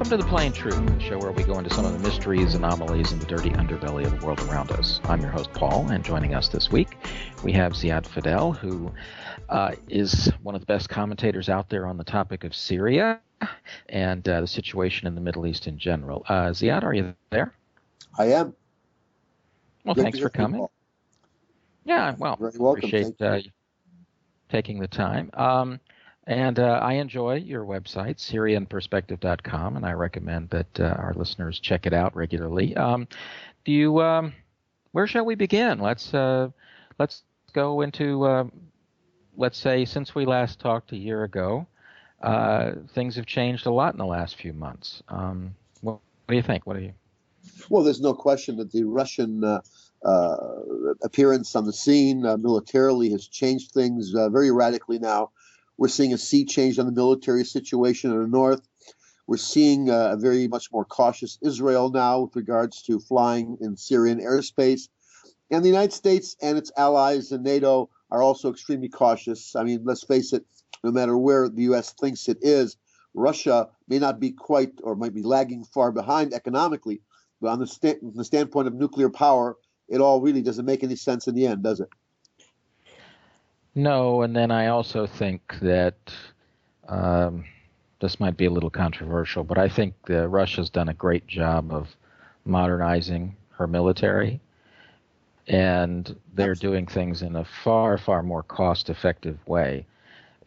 Welcome to The Plain Truth, the show where we go into some of the mysteries, anomalies, and the dirty underbelly of the world around us. I'm your host, Paul, and joining us this week, we have Ziad Fadel, who is one of the best commentators out there on the topic of Syria and the situation in the Middle East in general. Ziad, are you there? I am. Well, thanks for coming. Yeah, well, very welcome. Appreciate you taking the time. And I enjoy your website, SyrianPerspective.com, and I recommend that our listeners check it out regularly. Where shall we begin? Let's go into, let's say, since we last talked a year ago, things have changed a lot in the last few months. What do you think? Well, there's no question that the Russian appearance on the scene militarily has changed things very radically now. We're seeing a sea change on the military situation in the north. We're seeing a very much more cautious Israel now with regards to flying in Syrian airspace. And the United States and its allies in NATO are also extremely cautious. I mean, let's face it, no matter where the U.S. thinks it is, Russia may not be quite or might be lagging far behind economically. But on the standpoint of nuclear power, it all really doesn't make any sense in the end, does it? No, and then I also think that this might be a little controversial, but I think Russia's done a great job of modernizing her military, and they're doing things in a far, far more cost-effective way.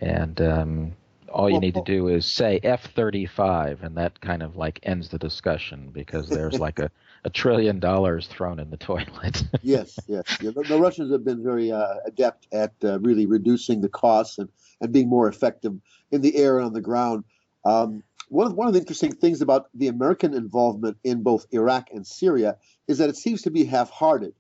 And all you need to do is say F-35, and that kind of like ends the discussion because there's like a $1 trillion thrown in the toilet. Yes. Yeah, the Russians have been very adept at really reducing the costs and being more effective in the air and on the ground. One of the interesting things about the American involvement in both Iraq and Syria is that it seems to be half-hearted.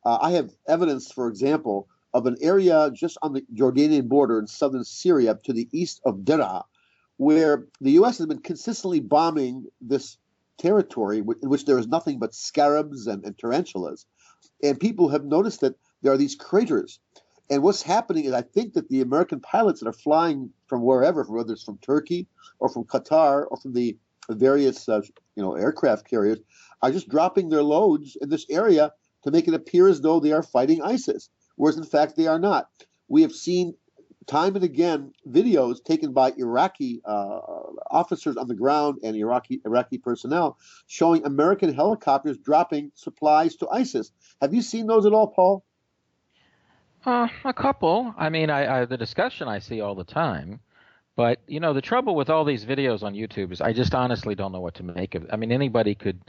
I have evidence, for example, of an area just on the Jordanian border in southern Syria to the east of Daraa, where the U.S. has been consistently bombing this territory in which there is nothing but scarabs and tarantulas. And people have noticed that there are these craters. And what's happening is I think that the American pilots that are flying from wherever, whether it's from Turkey or from Qatar or from the various aircraft carriers, are just dropping their loads in this area to make it appear as though they are fighting ISIS, whereas in fact they are not. We have seen time and again videos taken by Iraqi officers on the ground and Iraqi personnel showing American helicopters dropping supplies to ISIS. Have you seen those at all, Paul? A couple. I mean, the discussion I see all the time. But, the trouble with all these videos on YouTube is I just honestly don't know what to make of it. I mean, anybody could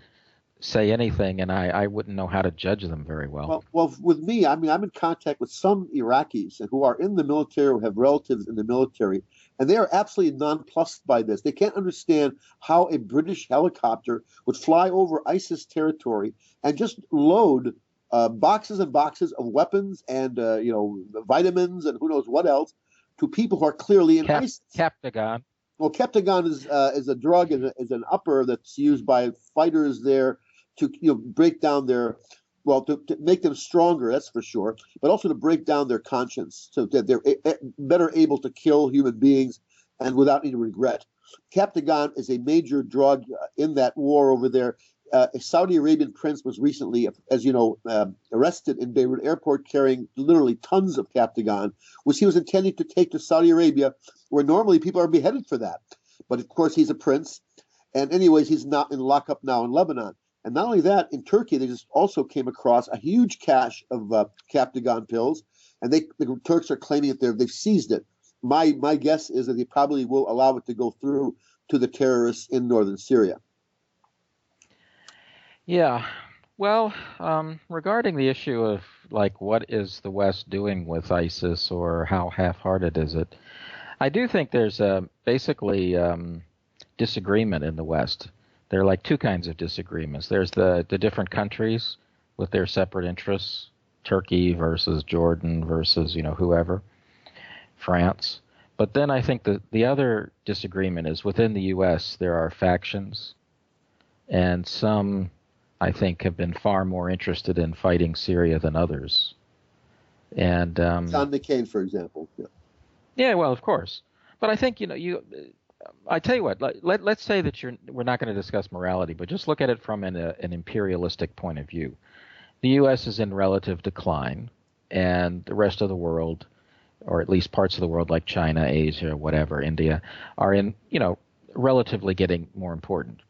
say anything, and I wouldn't know how to judge them very well. Well, with me, I mean, I'm in contact with some Iraqis who are in the military, who have relatives in the military, and they are absolutely nonplussed by this. They can't understand how a British helicopter would fly over ISIS territory and just load boxes and boxes of weapons and vitamins and who knows what else to people who are clearly in ISIS. Captagon. Well, Captagon is a drug, is an upper that's used by fighters there to break down to make them stronger, that's for sure, but also to break down their conscience so that they're better able to kill human beings and without any regret. Captagon is a major drug in that war over there. A Saudi Arabian prince was recently, as you know, arrested in Beirut airport carrying literally tons of Captagon, which he was intending to take to Saudi Arabia, where normally people are beheaded for that. But of course, he's a prince. And anyways, he's not in lockup now in Lebanon. And not only that, in Turkey, they just also came across a huge cache of Captagon pills. And the Turks are claiming that they've seized it. My guess is that they probably will allow it to go through to the terrorists in northern Syria. Yeah. Well, regarding the issue of, like, what is the West doing with ISIS or how half-hearted is it, I do think there's basically disagreement in the West. There are like two kinds of disagreements. There's the different countries with their separate interests, Turkey versus Jordan versus, whoever, France. But then I think the other disagreement is within the U.S. there are factions, and some, I think, have been far more interested in fighting Syria than others. And John McCain, for example. Yeah, well, of course. But I think, I tell you what, let's say that we're not going to discuss morality, but just look at it from an imperialistic point of view. The U.S. is in relative decline, and the rest of the world, or at least parts of the world like China, Asia, whatever, India, are in, relatively getting more important.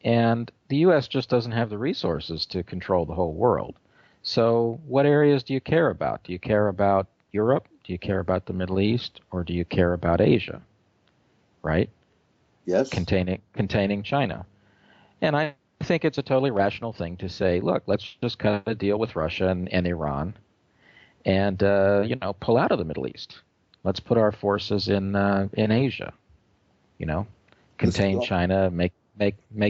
And the U.S. just doesn't have the resources to control the whole world. So what areas do you care about? Do you care about Europe? Do you care about the Middle East? Or do you care about Asia? Right? Yes. Containing China. And I think it's a totally rational thing to say, look, let's just cut a deal with Russia and Iran and, pull out of the Middle East. Let's put our forces in Asia, contain China, make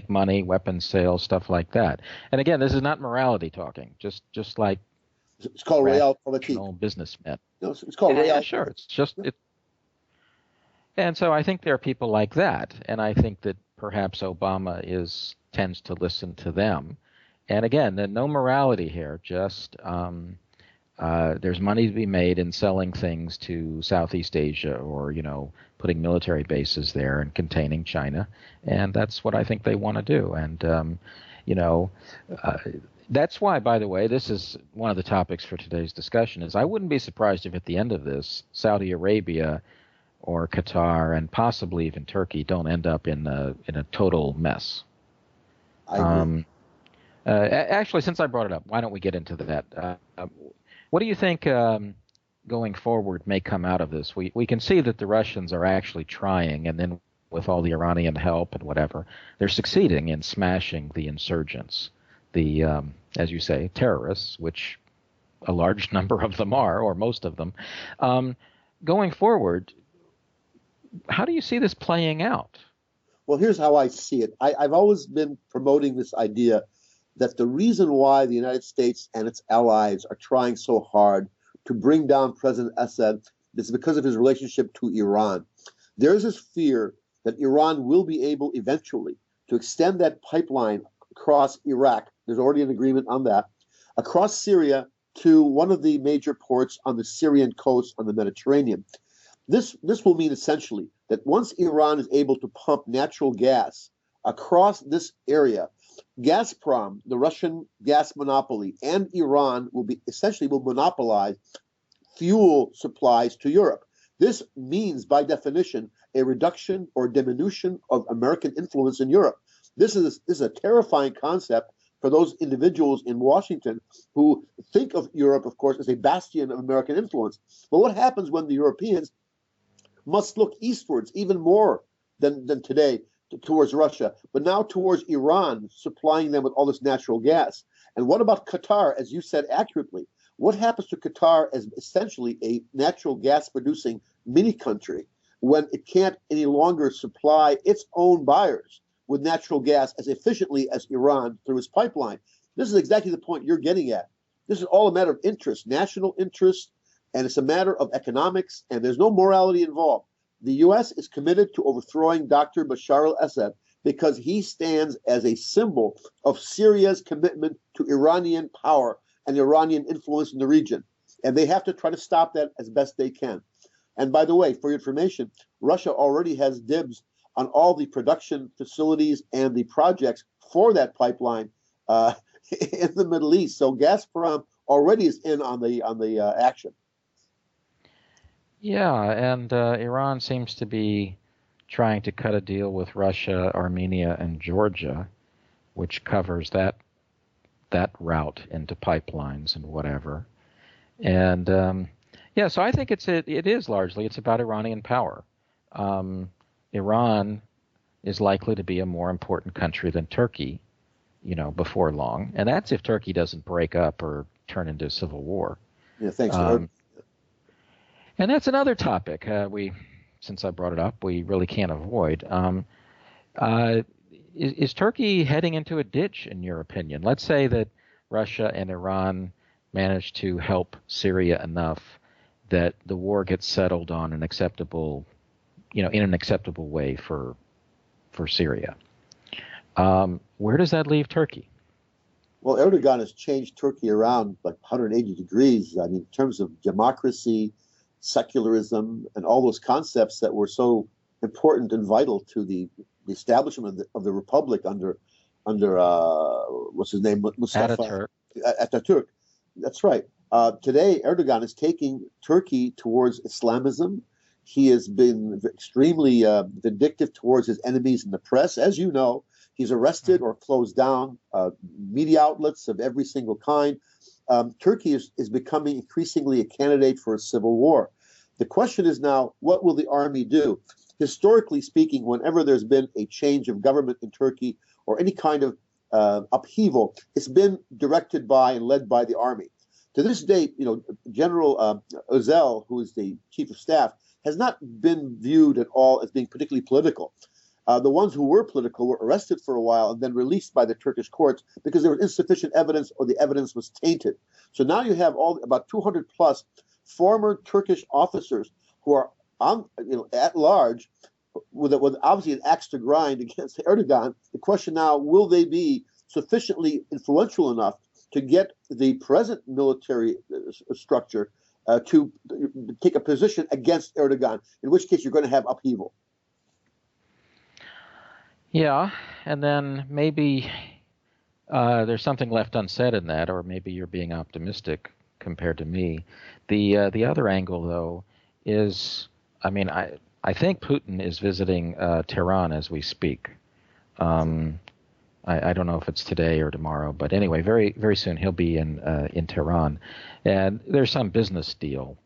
money, weapons sales, stuff like that. And again, this is not morality talking, just like it's called rational businessmen. No, it's called yeah, sure. It's just it. And so I think there are people like that, and I think that perhaps Obama tends to listen to them. And again, no morality here. Just there's money to be made in selling things to Southeast Asia, or putting military bases there and containing China, and that's what I think they want to do. And that's why, by the way, this is one of the topics for today's discussion. Is I wouldn't be surprised if at the end of this, Saudi Arabia or Qatar and possibly even Turkey don't end up in a total mess. I agree. Actually, since I brought it up, why don't we get into that? What do you think going forward may come out of this? We can see that the Russians are actually trying, and then with all the Iranian help and whatever, they're succeeding in smashing the insurgents, the, as you say, terrorists, which a large number of them are, or most of them. Going forward, how do you see this playing out? Well, here's how I see it. I've always been promoting this idea that the reason why the United States and its allies are trying so hard to bring down President Assad is because of his relationship to Iran. There is this fear that Iran will be able eventually to extend that pipeline across Iraq. There's already an agreement on that, across Syria to one of the major ports on the Syrian coast on the Mediterranean. This will mean essentially that once Iran is able to pump natural gas across this area, Gazprom, the Russian gas monopoly, and Iran will monopolize fuel supplies to Europe. This means, by definition, a reduction or diminution of American influence in Europe. This is a terrifying concept for those individuals in Washington who think of Europe, of course, as a bastion of American influence. But what happens when the Europeans must look eastwards even more than today towards Russia, but now towards Iran, supplying them with all this natural gas? And what about Qatar, as you said accurately? What happens to Qatar as essentially a natural gas producing mini country when it can't any longer supply its own buyers with natural gas as efficiently as Iran through its pipeline? This is exactly the point you're getting at. This is all a matter of interest, national interest, and it's a matter of economics, and there's no morality involved. The U.S. is committed to overthrowing Dr. Bashar al-Assad because he stands as a symbol of Syria's commitment to Iranian power and Iranian influence in the region. And they have to try to stop that as best they can. And by the way, for your information, Russia already has dibs on all the production facilities and the projects for that pipeline in the Middle East. So Gazprom already is in on the action. Yeah, and Iran seems to be trying to cut a deal with Russia, Armenia, and Georgia, which covers that route into pipelines and whatever. And so I think it is largely about Iranian power. Iran is likely to be a more important country than Turkey, before long, and that's if Turkey doesn't break up or turn into a civil war. Yeah, thanks. And that's another topic since I brought it up, we really can't avoid. Is Turkey heading into a ditch, in your opinion? Let's say that Russia and Iran manage to help Syria enough that the war gets settled on an acceptable, in an acceptable way for Syria. Where does that leave Turkey? Well, Erdogan has changed Turkey around like 180 degrees. I mean, in terms of democracy, secularism, and all those concepts that were so important and vital to the establishment of the republic under what's his name, Mustafa Ataturk. Ataturk. That's right. Today, Erdogan is taking Turkey towards Islamism. He has been extremely vindictive towards his enemies in the press. As you know, he's arrested or closed down media outlets of every single kind. Turkey is becoming increasingly a candidate for a civil war. The question is now, what will the army do? Historically speaking, whenever there's been a change of government in Turkey or any kind of upheaval, it's been directed by and led by the army. To this date, General Özel, who is the chief of staff, has not been viewed at all as being particularly political. The ones who were political were arrested for a while and then released by the Turkish courts because there was insufficient evidence or the evidence was tainted. So now you have about 200 plus former Turkish officers who are at large with obviously an axe to grind against Erdogan. The question now, will they be sufficiently influential enough to get the present military structure to take a position against Erdogan, in which case you're going to have upheaval. Yeah, and then maybe there's something left unsaid in that, or maybe you're being optimistic compared to me. The other angle, though, is, I think Putin is visiting Tehran as we speak. I don't know if it's today or tomorrow, but anyway, very very soon he'll be in Tehran, and there's some business deal.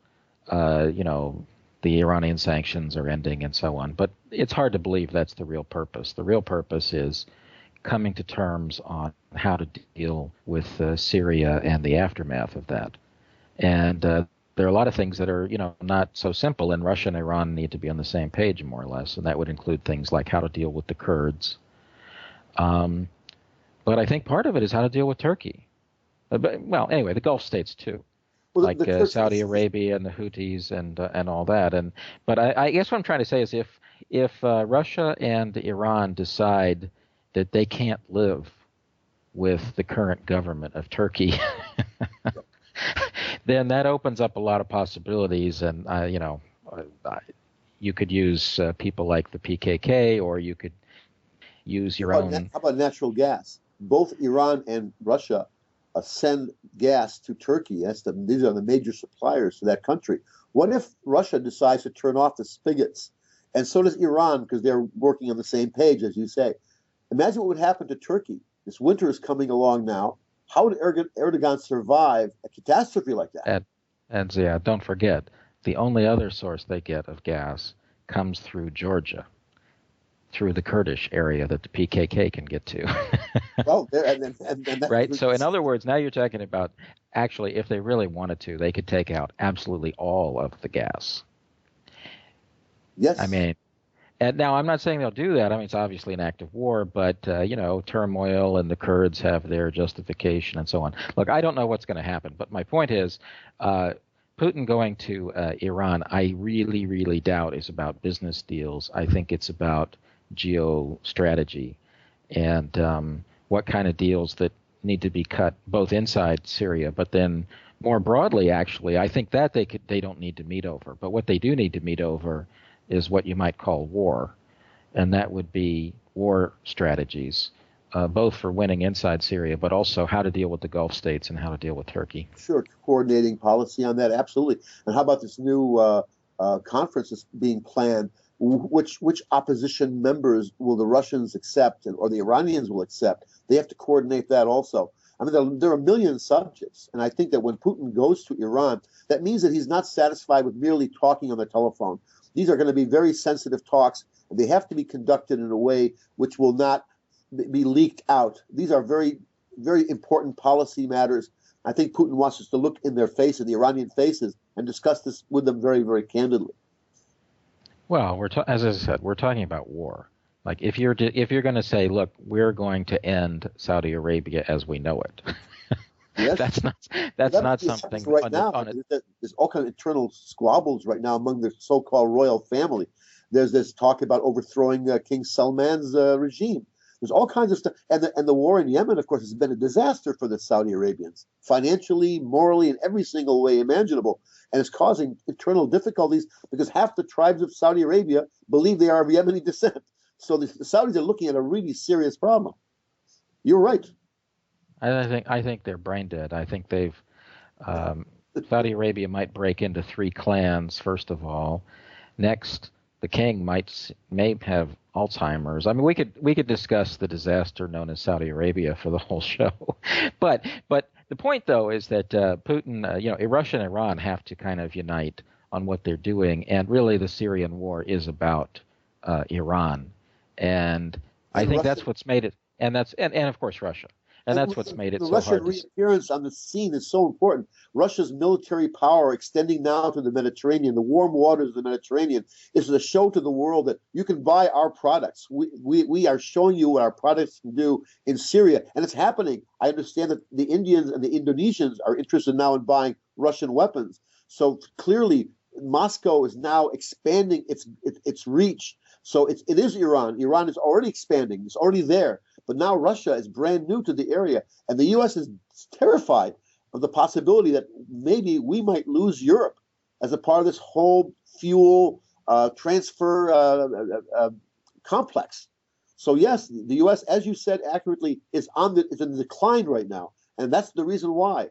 The Iranian sanctions are ending and so on, but it's hard to believe that's the real purpose. The real purpose is coming to terms on how to deal with Syria and the aftermath of that. And there are a lot of things that are, not so simple, and Russia and Iran need to be on the same page, more or less, and that would include things like how to deal with the Kurds. But I think part of it is how to deal with Turkey. Anyway, the Gulf states too. Well, like Saudi Arabia and the Houthis and all that. But I guess what I'm trying to say is if Russia and Iran decide that they can't live with the current government of Turkey, then that opens up a lot of possibilities. And you could use people like the PKK, or you could use your own. How about natural gas? Both Iran and Russia send gas to Turkey. These are the major suppliers to that country. What if Russia decides to turn off the spigots, and so does Iran, because they're working on the same page, as you say? Imagine what would happen to Turkey. This winter is coming along now. How would Erdogan survive a catastrophe like that? And Ziad, don't forget, the only other source they get of gas comes through Georgia, through the Kurdish area that the PKK can get to. Well, right. So in other words, now you're talking about, actually, if they really wanted to, they could take out absolutely all of the gas. Yes. And now I'm not saying they'll do that. It's obviously an act of war, but turmoil, and the Kurds have their justification and so on. Look, I don't know what's going to happen, but my point is, Putin going to Iran, I really, really doubt is about business deals. I think it's about geostrategy and what kind of deals that need to be cut both inside Syria, but then more broadly, actually, I think that they don't need to meet over. But what they do need to meet over is what you might call war, and that would be war strategies, both for winning inside Syria, but also how to deal with the Gulf states and how to deal with Turkey. Sure, coordinating policy on that, absolutely. And how about this new conference that's being planned? Which opposition members will the Russians accept, or the Iranians will accept? They have to coordinate that also. There are a million subjects, and I think that when Putin goes to Iran, that means that he's not satisfied with merely talking on the telephone. These are going to be very sensitive talks, and they have to be conducted in a way which will not be leaked out. These are very, very important policy matters. I think Putin wants us to look in their faces, the Iranian faces, and discuss this with them very, very candidly. Well, as I said, we're talking about war. Like if you're going to say, look, we're going to end Saudi Arabia as we know it. Yes. That's not something right now. There's all kind of internal squabbles right now among the so-called royal family. There's this talk about overthrowing King Salman's regime. There's all kinds of stuff, and the war in Yemen, of course, has been a disaster for the Saudi Arabians, financially, morally, in every single way imaginable, and it's causing internal difficulties because half the tribes of Saudi Arabia believe they are of Yemeni descent. So the Saudis are looking at a really serious problem. You're right. I think they're brain dead. I think they've Saudi Arabia might break into three clans first of all. Next, the king may have Alzheimer's. I mean, we could discuss the disaster known as Saudi Arabia for the whole show, but the point though is that Putin, Russia and Iran have to kind of unite on what they're doing, and really the Syrian war is about Iran, and I think Russia, that's what's made it, and of course Russia. And that's what's made it the so Russian hard. reappearance on the scene is so important. Russia's military power extending now to the Mediterranean, the warm waters of the Mediterranean, is to show to the world that you can buy our products. We are showing you what our products can do in Syria, and it's happening. I understand that the Indians and the Indonesians are interested now in buying Russian weapons. So clearly, Moscow is now expanding its reach. So it is Iran. Iran is already expanding. It's already there. But now Russia is brand new to the area. And the U.S. is terrified of the possibility that maybe we might lose Europe as a part of this whole fuel transfer complex. So, yes, the U.S., as you said accurately, is in decline right now. And that's the reason why.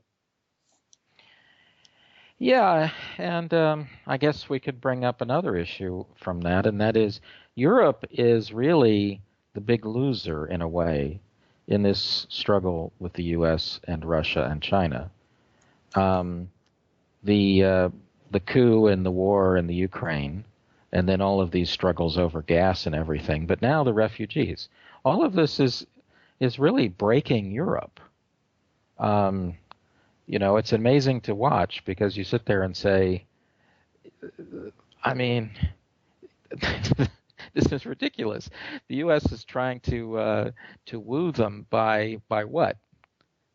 Yeah, and I guess we could bring up another issue from that, and that is Europe is really the big loser in a way in this struggle with the U.S. and Russia and China. The coup and the war in the Ukraine, and then all of these struggles over gas and everything, but now the refugees. All of this is really breaking Europe. It's amazing to watch because you sit there and say, I mean, this is ridiculous. The U.S. is trying to woo them by what?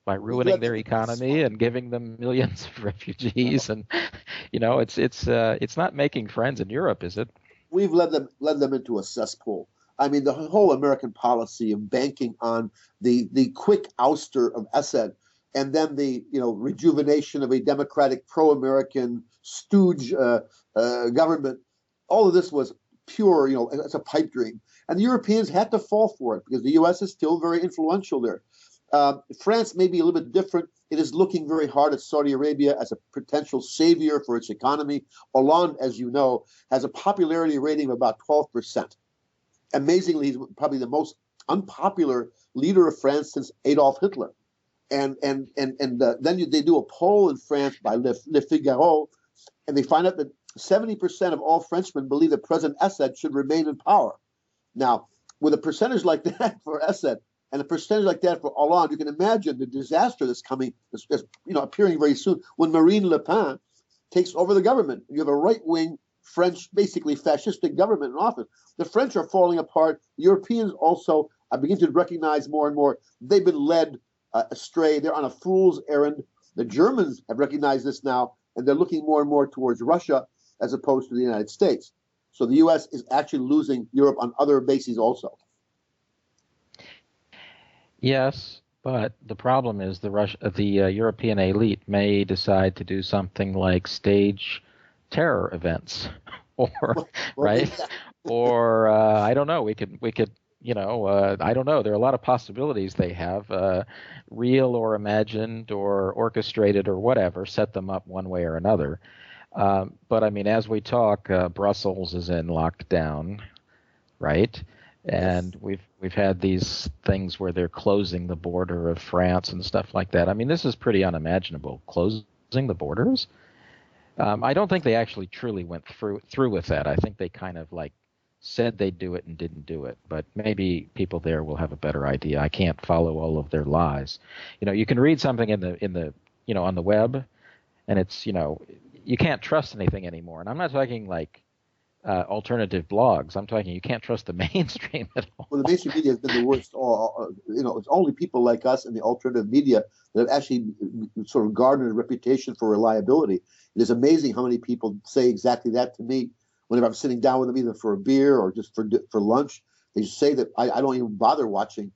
By ruining their economy and giving them millions of refugees, and it's not making friends in Europe, is it? We've led them into a cesspool. I mean, the whole American policy of banking on the quick ouster of Assad, and then the rejuvenation of a democratic, pro-American stooge government. All of this was pure, it's a pipe dream. And the Europeans had to fall for it because the U.S. is still very influential there. France may be a little bit different. It is looking very hard at Saudi Arabia as a potential savior for its economy. Hollande, as you know, has a popularity rating of about 12%. Amazingly, he's probably the most unpopular leader of France since Adolf Hitler. And then they do a poll in France by Le Figaro, and they find out that 70% of all Frenchmen believe that President Assad should remain in power. Now, with a percentage like that for Assad and a percentage like that for Hollande, you can imagine the disaster that's coming, appearing very soon when Marine Le Pen takes over the government. You have a right-wing French, basically fascistic government in office. The French are falling apart. The Europeans also are beginning to recognize more and more they've been led astray. They're on a fool's errand. The Germans have recognized this now, and they're looking more and more towards Russia as opposed to the United States. So the U.S. is actually losing Europe on other bases also. Yes, but the problem is the European elite may decide to do something like stage terror events, or right, or I don't know. We could. I don't know. There are a lot of possibilities they have, real or imagined or orchestrated or whatever. Set them up one way or another. But I mean, as we talk, Brussels is in lockdown, right? And we've had these things where they're closing the border of France and stuff like that. I mean, this is pretty unimaginable. Closing the borders. I don't think they actually truly went through with that. I think they kind of like said they'd do it and didn't do it. But maybe people there will have a better idea. I can't follow all of their lies. You can read something in the on the web, and it's you can't trust anything anymore. And I'm not talking like alternative blogs. I'm talking you can't trust the mainstream at all. Well, the mainstream media has been the worst. It's only people like us in the alternative media that have actually sort of garnered a reputation for reliability. It is amazing how many people say exactly that to me whenever I'm sitting down with them, either for a beer or just for lunch. They say that I don't even bother watching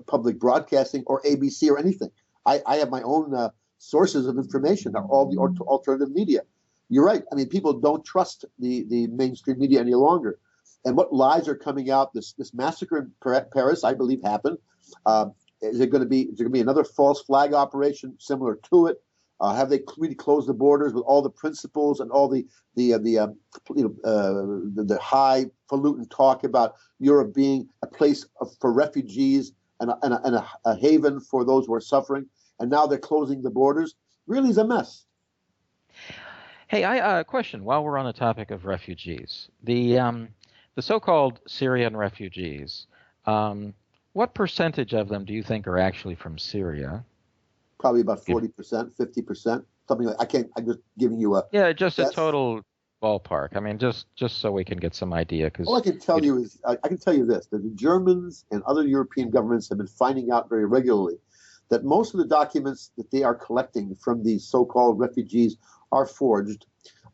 public broadcasting or ABC or anything. I have my own sources of information, all the alternative media. You're right. I mean, people don't trust the mainstream media any longer. And what lies are coming out? This massacre in Paris, I believe, happened. Is there going to be another false flag operation similar to it? Have they really closed the borders with all the principles and all the highfalutin talk about Europe being a place for refugees and a haven for those who are suffering? And now they're closing the borders. Really is a mess. Hey, I question while we're on the topic of refugees, the so-called Syrian refugees. What percentage of them do you think are actually from Syria? Probably about 40%, 50%, something like. I'm just giving you a. Yeah, just guess. A total ballpark. I mean, just so we can get some idea. Because all I can tell you is I can tell you this: that the Germans and other European governments have been finding out very regularly that most of the documents that they are collecting from these so-called refugees are forged,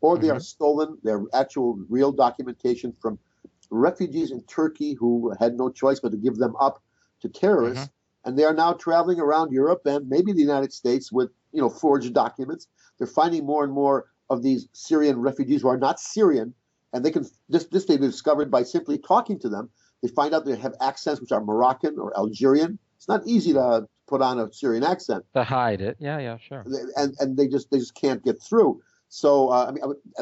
or they are stolen. They're actual real documentation from refugees in Turkey who had no choice but to give them up to terrorists. And they are now traveling around Europe and maybe the United States with, forged documents. They're finding more and more of these Syrian refugees who are not Syrian, and they can this they've discovered by simply talking to them. They find out they have accents which are Moroccan or Algerian. It's not easy to put on a Syrian accent. To hide it, yeah, sure. And they just can't get through. So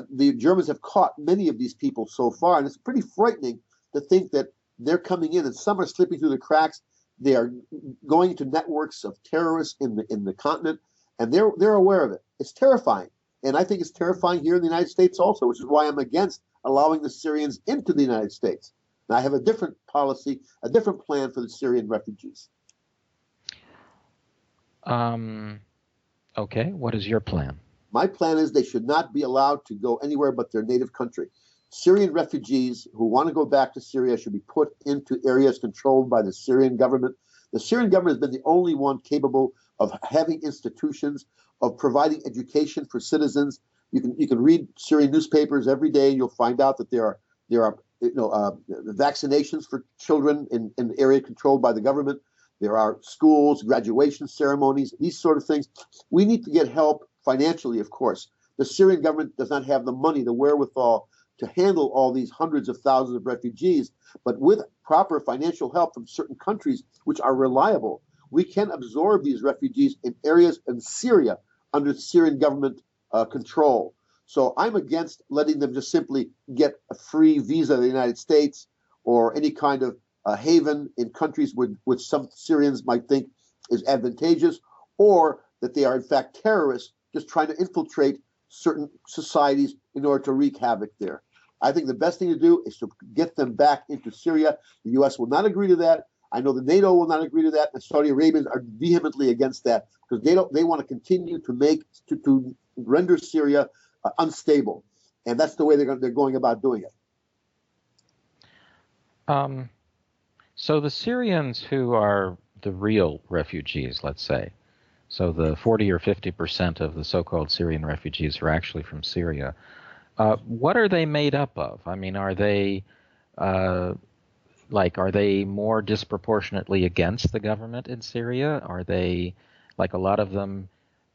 the Germans have caught many of these people so far, and it's pretty frightening to think that they're coming in and some are slipping through the cracks. They are going to networks of terrorists in the continent, and they're aware of it. It's terrifying, and I think it's terrifying here in the United States also, which is why I'm against allowing the Syrians into the United States. And I have a different policy, a different plan for the Syrian refugees. Okay, what is your plan? My plan is they should not be allowed to go anywhere but their native country. Syrian refugees who want to go back to Syria should be put into areas controlled by the Syrian government. The Syrian government has been the only one capable of having institutions, of providing education for citizens. You can read Syrian newspapers every day, and you'll find out that there are vaccinations for children in an area controlled by the government. There are schools, graduation ceremonies, these sort of things. We need to get help financially, of course. The Syrian government does not have the money, the wherewithal to handle all these hundreds of thousands of refugees, but with proper financial help from certain countries which are reliable, we can absorb these refugees in areas in Syria under Syrian government control. So I'm against letting them just simply get a free visa to the United States or any kind of haven in countries which some Syrians might think is advantageous, or that they are in fact terrorists just trying to infiltrate certain societies in order to wreak havoc there. I think the best thing to do is to get them back into Syria. The U.S. will not agree to that. I know the NATO will not agree to that. The Saudi Arabians are vehemently against that because they want to continue to render Syria unstable, and that's the way they're going about doing it. So the Syrians who are the real refugees, let's say, so the 40 or 50% of the so-called Syrian refugees are actually from Syria. What are they made up of? I mean, are they are they more disproportionately against the government in Syria? Are they, like a lot of them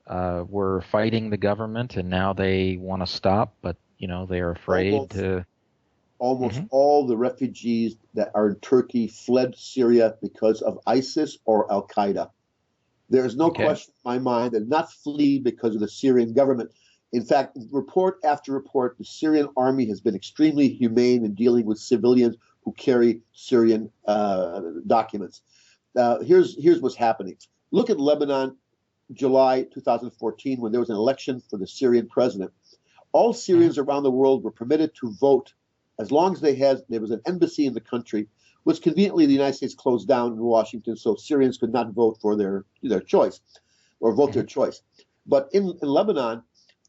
were fighting the government and now they want to stop, but they're afraid to? Almost all the refugees that are in Turkey fled Syria because of ISIS or Al Qaeda. There's no question in my mind that not flee because of the Syrian government. In fact, report after report, the Syrian army has been extremely humane in dealing with civilians who carry Syrian documents. Here's what's happening. Look at Lebanon, July 2014, when there was an election for the Syrian president. All Syrians around the world were permitted to vote as long as there was an embassy in the country, which conveniently the United States closed down in Washington, so Syrians could not vote for their choice or vote their choice. But in Lebanon,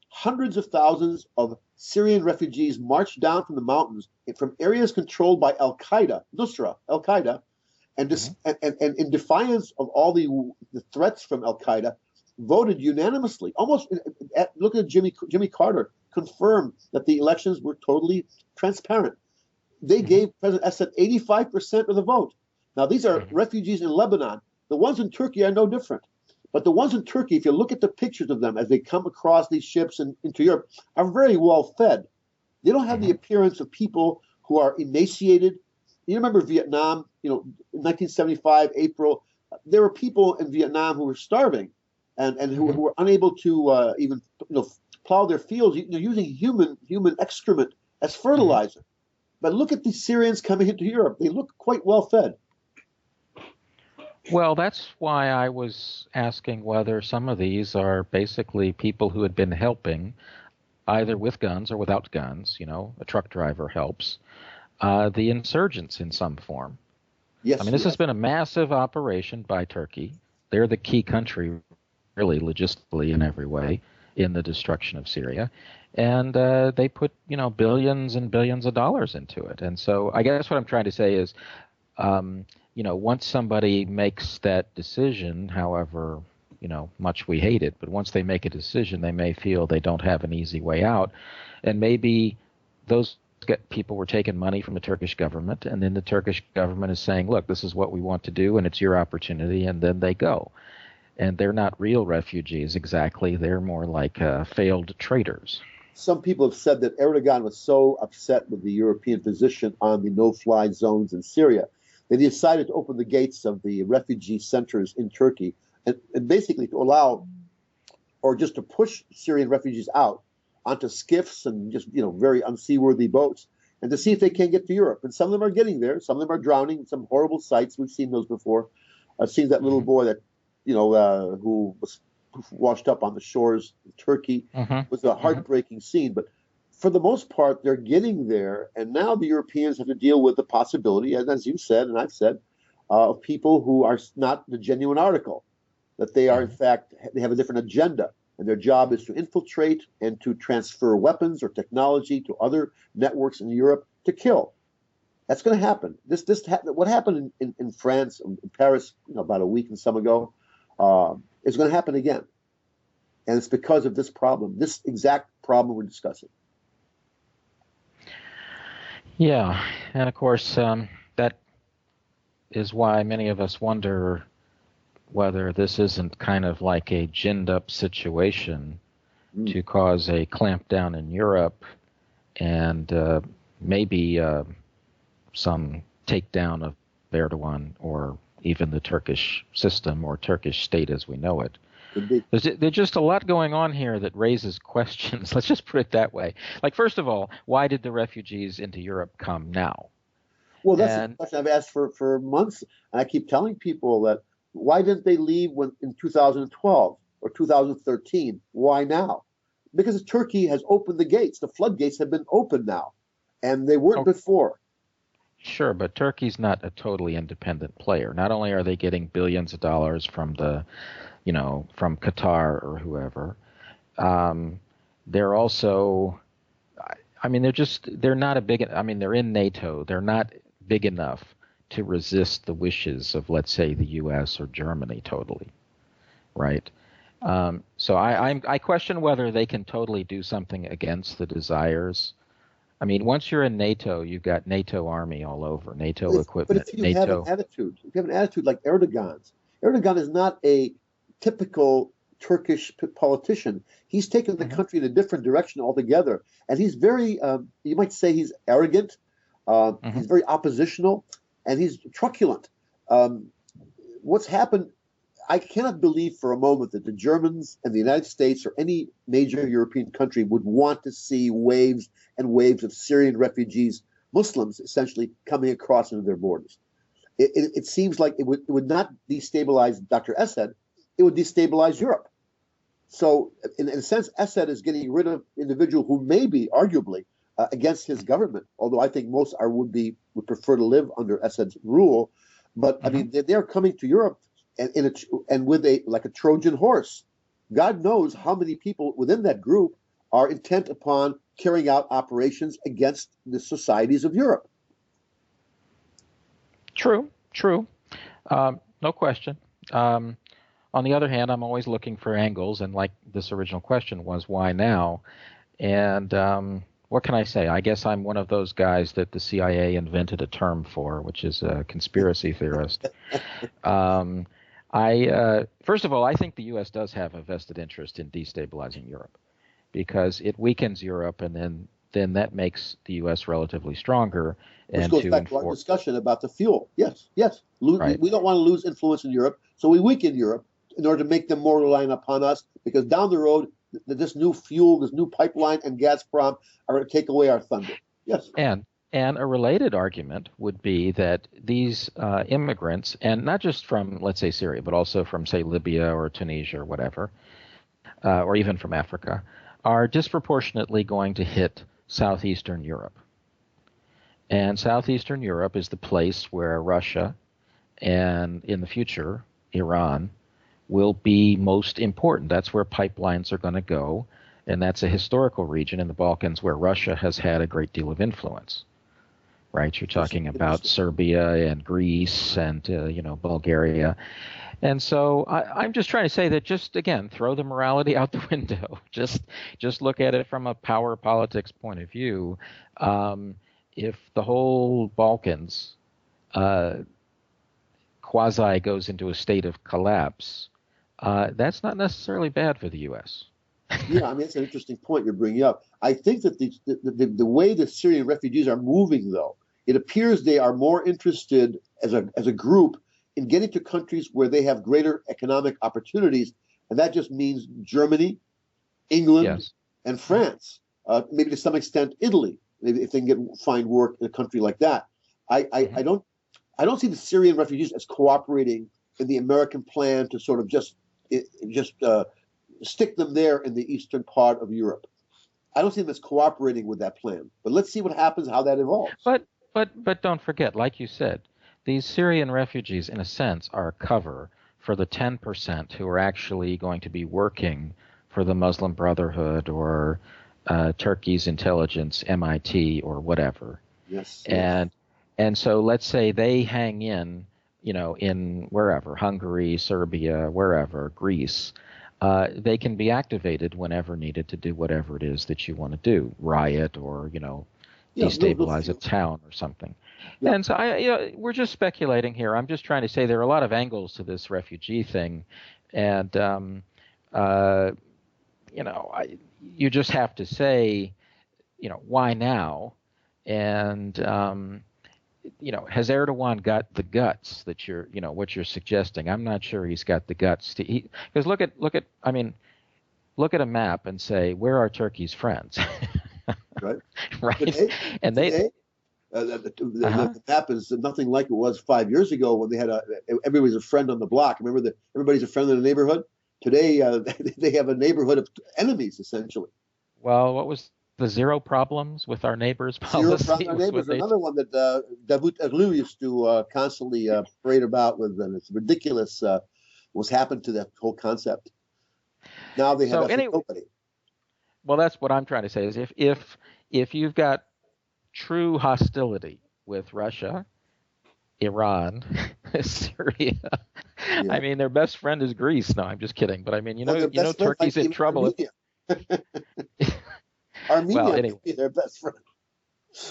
hundreds of thousands of Syrian refugees marched down from the mountains from areas controlled by Al Qaeda, Nusra, Al Qaeda, and in defiance of all the threats from Al Qaeda, voted unanimously. Look at Jimmy Carter, confirmed that the elections were totally transparent. They gave President Assad 85% of the vote. Now, these are refugees in Lebanon. The ones in Turkey are no different. But the ones in Turkey, if you look at the pictures of them as they come across these ships and into Europe, are very well fed. They don't have the appearance of people who are emaciated. You remember Vietnam, in 1975, April, there were people in Vietnam who were starving and who were unable to even plow their fields using human excrement as fertilizer. But look at the Syrians coming into Europe. They look quite well fed. Well, that's why I was asking whether some of these are basically people who had been helping, either with guns or without guns. A truck driver helps, the insurgents in some form. Yes, I mean, this has been a massive operation by Turkey. They're the key country, really, logistically in every way, in the destruction of Syria. And they put, billions and billions of dollars into it. And so I guess what I'm trying to say is, once somebody makes that decision, however, much we hate it, but once they make a decision, they may feel they don't have an easy way out. And maybe those people were taking money from the Turkish government, and then the Turkish government is saying, look, this is what we want to do, and it's your opportunity, and then they go. And they're not real refugees exactly. They're more like failed traitors. Some people have said that Erdogan was so upset with the European position on the no-fly zones in Syria that he decided to open the gates of the refugee centers in Turkey and basically to allow, or just to push Syrian refugees out onto skiffs and just, very unseaworthy boats, and to see if they can get to Europe. And some of them are getting there. Some of them are drowning. Some horrible sights. We've seen those before. I've seen that little boy that, who was washed up on the shores of Turkey. It was a heartbreaking scene. But for the most part, they're getting there. And now the Europeans have to deal with the possibility, and as you said, and I've said, of people who are not the genuine article, that they are, in fact, they have a different agenda. And their job is to infiltrate and to transfer weapons or technology to other networks in Europe to kill. That's going to happen. What happened in France, in Paris, about a week and some ago, is going to happen again. And it's because of this problem, this exact problem we're discussing. Yeah, and of course, that is why many of us wonder whether this isn't kind of like a ginned-up situation to cause a clampdown in Europe and maybe some takedown of Erdogan or even the Turkish system or Turkish state as we know it. There's just a lot going on here that raises questions. Let's just put it that way. Like, first of all, why did the refugees into Europe come now? Well, that's the question I've asked for months, and I keep telling people that why didn't they leave in 2012 or 2013? Why now? Because Turkey has opened the gates. The floodgates have been opened now, and they weren't before. Sure, but Turkey's not a totally independent player. Not only are they getting billions of dollars from from Qatar or whoever, they're also, they're not a big, they're in NATO. They're not big enough to resist the wishes of, let's say, the U.S. or Germany totally, right? So I question whether they can totally do something against the desires. I mean, once you're in NATO, you've got NATO army all over, NATO equipment. But if you have an attitude like Erdogan's, Erdogan is not a typical Turkish politician. He's taken the country in a different direction altogether, and he's very, you might say, he's arrogant. He's very oppositional. And he's truculent. What's happened, I cannot believe for a moment that the Germans and the United States or any major European country would want to see waves and waves of Syrian refugees, Muslims essentially, coming across into their borders. It seems like it would not destabilize Dr. Assad, it would destabilize Europe. So in a sense, Assad is getting rid of individuals who may be, arguably, against his government, although I think most would prefer to live under Assad's rule. But I mean, they're coming to Europe and with a Trojan horse. God knows how many people within that group are intent upon carrying out operations against the societies of Europe. True. No question. On the other hand, I'm always looking for angles, and like this original question was, why now? And what can I say? I guess I'm one of those guys that the CIA invented a term for, which is a conspiracy theorist. Um, first of all, I think the U.S. does have a vested interest in destabilizing Europe because it weakens Europe, and then that makes the U.S. relatively stronger. Which And goes to back to our enforce, discussion about the fuel. Yes, yes. right? We don't want to lose influence in Europe, so we weaken Europe in order to make them more reliant upon us, because down the road, this new fuel, this new pipeline, and Gazprom are going to take away our thunder. Yes. And and a related argument would be that these immigrants, and not just from, let's say, Syria, but also from, say, Libya or Tunisia or whatever, or even from Africa, are disproportionately going to hit southeastern Europe. And southeastern Europe is the place where Russia and, in the future, Iran will be most important. That's where pipelines are going to go, and that's a historical region in the Balkans where Russia has had a great deal of influence. Right? You're talking about Serbia and Greece and Bulgaria. And so I'm just trying to say that, just again, throw the morality out the window. Just look at it from a power politics point of view. If the whole Balkans quasi goes into a state of collapse, that's not necessarily bad for the U.S. Yeah, I mean, that's an interesting point you're bringing up. I think that the way the Syrian refugees are moving, though, it appears they are more interested as a group in getting to countries where they have greater economic opportunities, and that just means Germany, England, Yes. and France, maybe to some extent Italy, maybe if they can find work in a country like that. I don't see the Syrian refugees as cooperating in the American plan to sort of just stick them there in the eastern part of Europe. I don't see them as cooperating with that plan. But let's see what happens, how that evolves. But don't forget, like you said, these Syrian refugees, in a sense, are a cover for the 10% who are actually going to be working for the Muslim Brotherhood or Turkey's intelligence, MIT, or whatever. Yes. And so let's say they hang in, in wherever, Hungary, Serbia, wherever, Greece. They can be activated whenever needed to do whatever it is that you want to do, riot or, destabilize a town or something. Yeah. And so we're just speculating here. I'm just trying to say there are a lot of angles to this refugee thing. And, you just have to say, why now? And, has Erdogan got the guts that what you're suggesting? I'm not sure he's got the guts to eat. Because look at a map and say, where are Turkey's friends? Right. Right. Today, the map is nothing like it was 5 years ago when they had everybody's a friend on the block. Remember everybody's a friend in the neighborhood. Today, they have a neighborhood of enemies, essentially. Well, what was the zero problems with our neighbors policy? Zero problems with our neighbors. Another one that Davut Oglu used to constantly parade about with, and it's ridiculous what's happened to that whole concept. Now they have nobody. Well, that's what I'm trying to say is if you've got true hostility with Russia, Iran, Syria. Yeah. I mean, their best friend is Greece. No, I'm just kidding. But I mean, Turkey's in trouble. Armenia well, anyway. Be their best friend.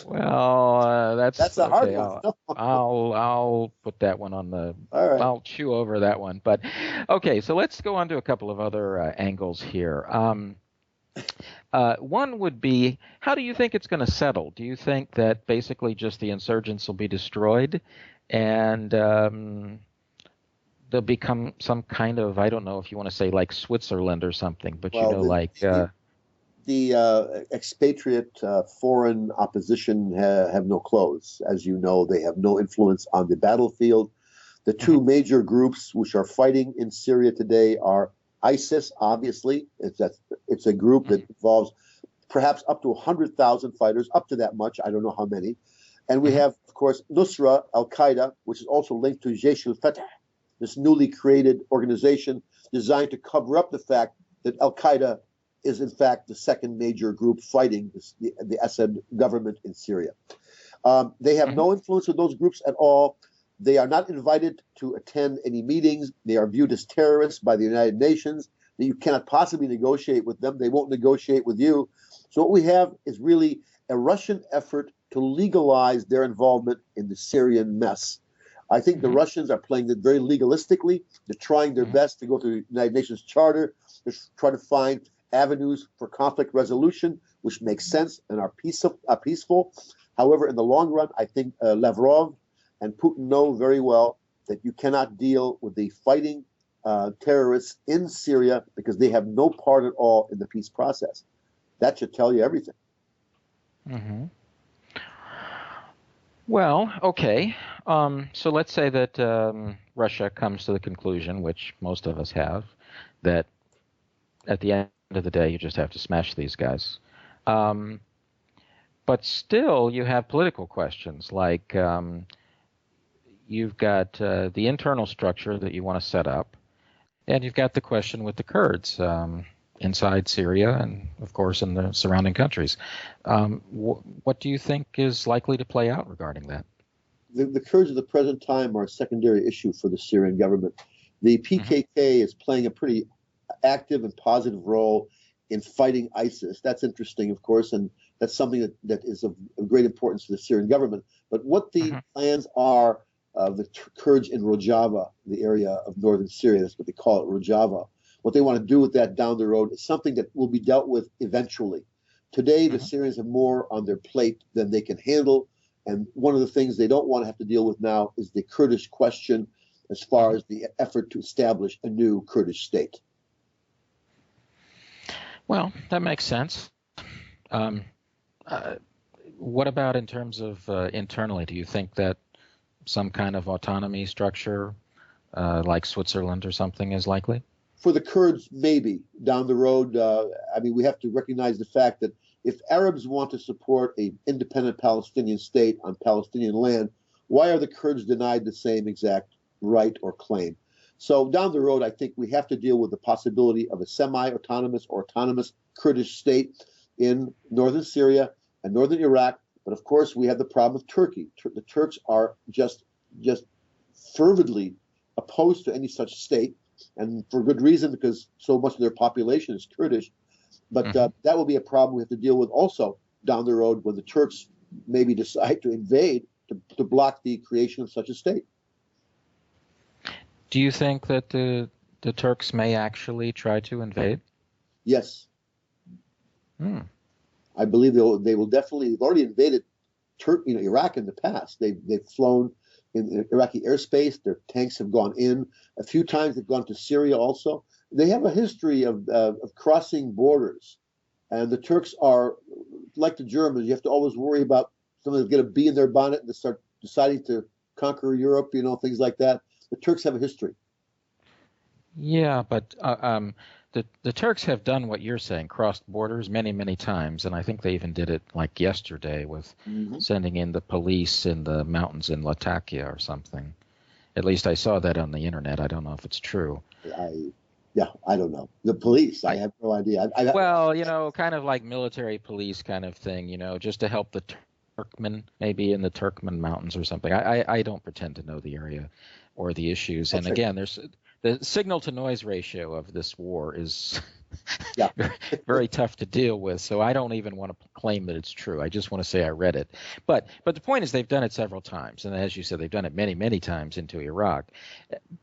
Well, that's a hard one. I'll put that one on the. All right. I'll chew over that one. But okay, so let's go on to a couple of other angles here. One would be, how do you think it's going to settle? Do you think that basically just the insurgents will be destroyed and they'll become some kind of, I don't know if you want to say like Switzerland or something, but the expatriate foreign opposition have no clothes. As you know, they have no influence on the battlefield. The two major groups which are fighting in Syria today are ISIS, obviously. It's a group that involves perhaps up to 100,000 fighters, up to that much. I don't know how many. And we have, of course, Nusra, Al-Qaeda, which is also linked to Jaish al-Fatah, this newly created organization designed to cover up the fact that Al-Qaeda is, in fact, the second major group fighting the Assad government in Syria. They have no influence with those groups at all. They are not invited to attend any meetings. They are viewed as terrorists by the United Nations. You cannot possibly negotiate with them. They won't negotiate with you. So what we have is really a Russian effort to legalize their involvement in the Syrian mess. I think the Russians are playing it very legalistically. They're trying their best to go to the United Nations Charter. They're trying to find avenues for conflict resolution, which makes sense and are peaceful. However, in the long run, I think Lavrov and Putin know very well that you cannot deal with the fighting terrorists in Syria because they have no part at all in the peace process. That should tell you everything. Mm-hmm. Well, okay. So let's say that Russia comes to the conclusion, which most of us have, that at the end of the day, you just have to smash these guys. But still, you have political questions like you've got the internal structure that you want to set up, and you've got the question with the Kurds inside Syria and, of course, in the surrounding countries. What do you think is likely to play out regarding that? The Kurds at the present time are a secondary issue for the Syrian government. The PKK is playing a pretty active and positive role in fighting ISIS. That's interesting, of course, and that's something that is of great importance to the Syrian government. But what the plans are of the Kurds in Rojava, the area of northern Syria, that's what they call it, Rojava. What they want to do with that down the road is something that will be dealt with eventually. Today, the Syrians have more on their plate than they can handle. And one of the things they don't want to have to deal with now is the Kurdish question as far as the effort to establish a new Kurdish state. Well, that makes sense. What about in terms of internally? Do you think that some kind of autonomy structure like Switzerland or something is likely? For the Kurds, maybe down the road. I mean, we have to recognize the fact that if Arabs want to support an independent Palestinian state on Palestinian land, why are the Kurds denied the same exact right or claim? So down the road, I think we have to deal with the possibility of a semi-autonomous or autonomous Kurdish state in northern Syria and northern Iraq. But of course, we have the problem of Turkey. The Turks are just fervidly opposed to any such state, and for good reason, because so much of their population is Kurdish. But that will be a problem we have to deal with also down the road when the Turks maybe decide to invade to block the creation of such a state. Do you think that the Turks may actually try to invade? Yes. I believe they will definitely. They've already invaded Iraq in the past. They've flown in Iraqi airspace. Their tanks have gone in. A few times they've gone to Syria also. They have a history of crossing borders. And the Turks are, like the Germans, you have to always worry about someone to get a bee in their bonnet and to start deciding to conquer Europe, things like that. The Turks have a history. Yeah, but the Turks have done what you're saying, crossed borders many, many times, and I think they even did it like yesterday with sending in the police in the mountains in Latakia or something. At least I saw that on the internet. I don't know if it's true. I don't know. The police, I have no idea. Well, kind of like military police kind of thing, just to help the Turkmen, maybe in the Turkmen mountains or something. I don't pretend to know the area or the issues. And again, there's the signal to noise ratio of this war is very tough to deal with. So I don't even want to claim that it's true. I just want to say I read it. But the point is they've done it several times. And as you said, they've done it many, many times into Iraq.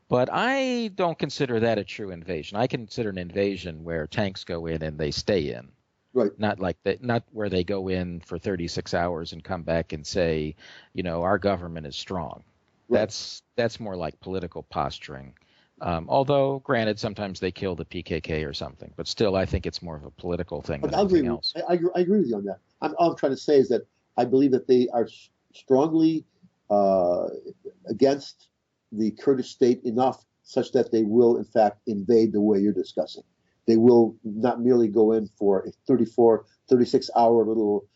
But I don't consider that a true invasion. I consider an invasion where tanks go in and they stay in. Right. Not where they go in for 36 hours and come back and say, our government is strong. Right. That's more like political posturing. Although, granted, sometimes they kill the PKK or something, but still, I think it's more of a political thing than anything else. I agree with you on that. All I'm trying to say is that I believe that they are strongly against the Kurdish state enough such that they will, in fact, invade the way you're discussing. They will not merely go in for a 36-hour little,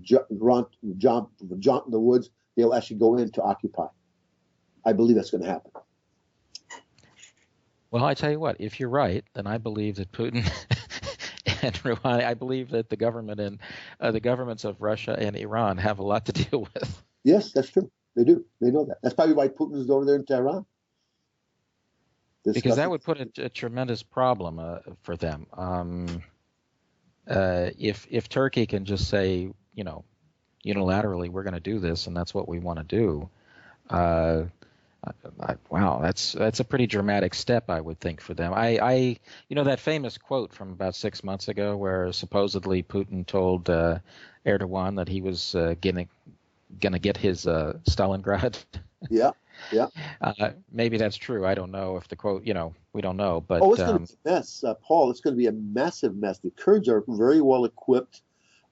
jaunt in the woods. They'll actually go in to occupy. I believe that's going to happen. Well, I tell you what, if you're right, then I believe that Putin and Rouhani, I believe that the government and the governments of Russia and Iran have a lot to deal with. Yes, that's true. They do. They know that. That's probably why Putin is over there in Tehran. Because that would put a tremendous problem for them. if Turkey can just say, unilaterally, we're going to do this, and that's what we want to do. Uh, wow, that's a pretty dramatic step, I would think, for them. That famous quote from about 6 months ago, where supposedly Putin told Erdogan that he was gonna get his Stalingrad. Yeah, yeah. Maybe that's true. I don't know if the quote, we don't know, Oh, but it's going to be a mess, Paul. It's going to be a massive mess. The Kurds are very well equipped.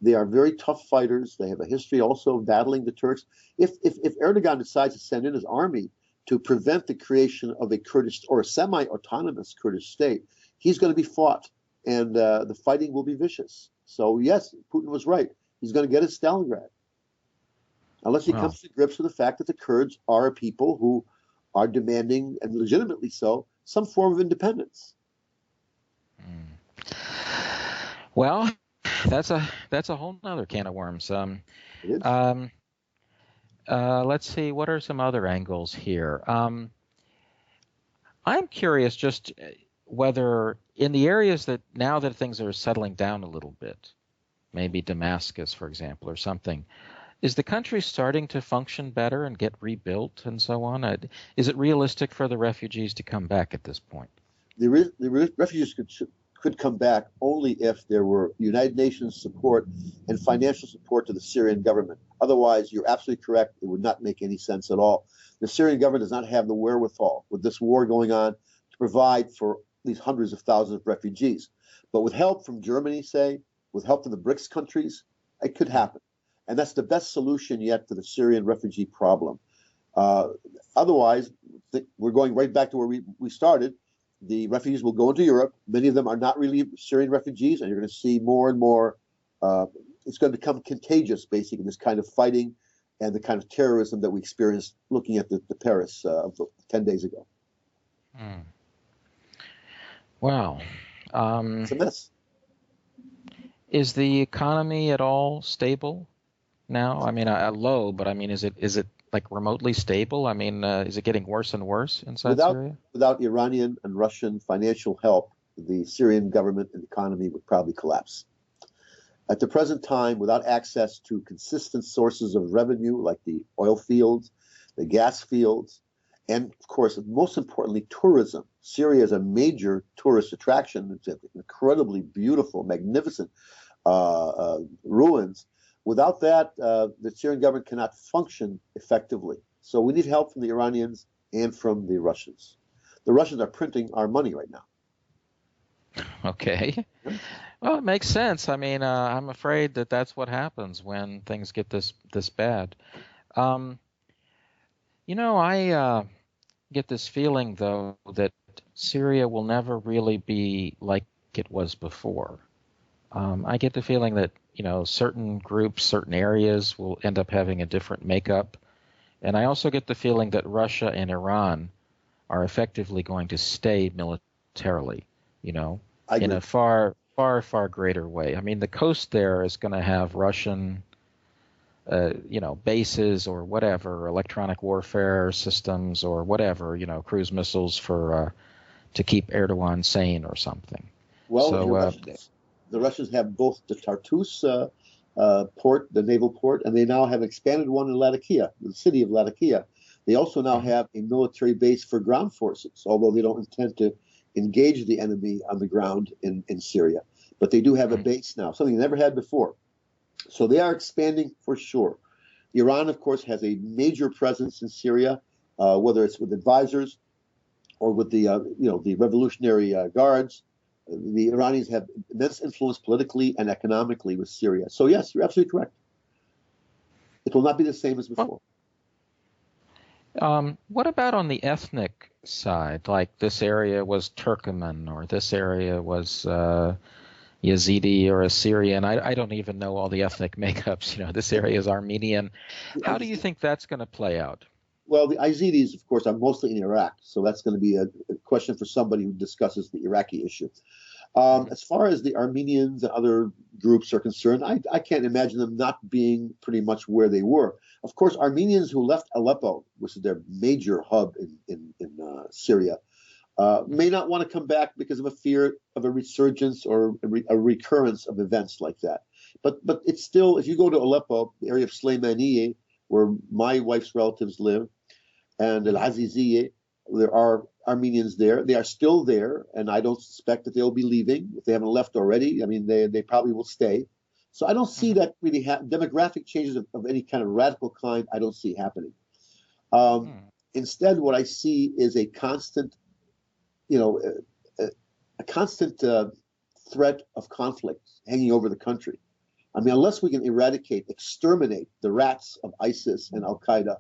They are very tough fighters. They have a history also of battling the Turks. If Erdogan decides to send in his army to prevent the creation of a Kurdish or a semi-autonomous Kurdish state, he's going to be fought, and the fighting will be vicious. So yes, Putin was right. He's going to get his Stalingrad, unless he comes to grips with the fact that the Kurds are a people who are demanding, and legitimately so, some form of independence. Well, that's a whole nother can of worms. Let's see, what are some other angles here? I'm curious just whether in the areas that now that things are settling down a little bit, maybe Damascus, for example, or something, is the country starting to function better and get rebuilt and so on? Is it realistic for the refugees to come back at this point? The refugees could come back only if there were United Nations support and financial support to the Syrian government. Otherwise, you're absolutely correct. It would not make any sense at all. The Syrian government does not have the wherewithal with this war going on to provide for these hundreds of thousands of refugees. But with help from Germany, say, with help from the BRICS countries, it could happen. And that's the best solution yet to the Syrian refugee problem. Otherwise, we're going right back to where we started. The refugees will go into Europe. Many of them are not really Syrian refugees, and you're going to see more and more. It's going to become contagious, basically, this kind of fighting and the kind of terrorism that we experienced looking at the Paris 10 days ago. Wow. It's a mess. Is the economy at all stable now? I mean, low, but I mean, is it like remotely stable? I mean, is it getting worse and worse inside Syria? Without Iranian and Russian financial help, the Syrian government and economy would probably collapse. At the present time, without access to consistent sources of revenue like the oil fields, the gas fields, and of course, most importantly, tourism. Syria is a major tourist attraction. It's incredibly beautiful, magnificent ruins. Without that, the Syrian government cannot function effectively. So we need help from the Iranians and from the Russians. The Russians are printing our money right now. Okay. Well, it makes sense. I mean, I'm afraid that that's what happens when things get this bad. I get this feeling, though, that Syria will never really be like it was before. I get the feeling that, certain groups, certain areas will end up having a different makeup. And I also get the feeling that Russia and Iran are effectively going to stay militarily, in a far, far, far greater way. I mean, the coast there is going to have Russian, bases or whatever, electronic warfare systems or whatever, cruise missiles to keep Erdogan sane or something. Well, so, the Russians have both the Tartus port, the naval port, and they now have expanded one in Latakia, the city of Latakia. They also now have a military base for ground forces, although they don't intend to engage the enemy on the ground in Syria. But they do have a base now, something they never had before. So they are expanding for sure. Iran, of course, has a major presence in Syria, whether it's with advisors or with the Revolutionary Guards. The Iranians have immense influence politically and economically with Syria. So yes, you're absolutely correct. It will not be the same as before. What about on the ethnic side? Like this area was Turkoman, or this area was Yazidi or Assyrian. I don't even know all the ethnic makeups. This area is Armenian. How do you think that's going to play out? Well, the Yazidis, of course, are mostly in Iraq, so that's going to be a question for somebody who discusses the Iraqi issue. As far as the Armenians and other groups are concerned, I can't imagine them not being pretty much where they were. Of course, Armenians who left Aleppo, which is their major hub in Syria, may not want to come back because of a fear of a resurgence or a recurrence of events like that. But it's still, if you go to Aleppo, the area of Slaymaniyeh, where my wife's relatives live, and Al Aziziyeh, there are Armenians there. They are still there, and I don't suspect that they'll be leaving. If they haven't left already, I mean, they probably will stay. So I don't see that really demographic changes of any kind of radical kind. I don't see happening. Instead, what I see is a constant, a constant threat of conflict hanging over the country. I mean, unless we can exterminate the rats of ISIS and Al Qaeda,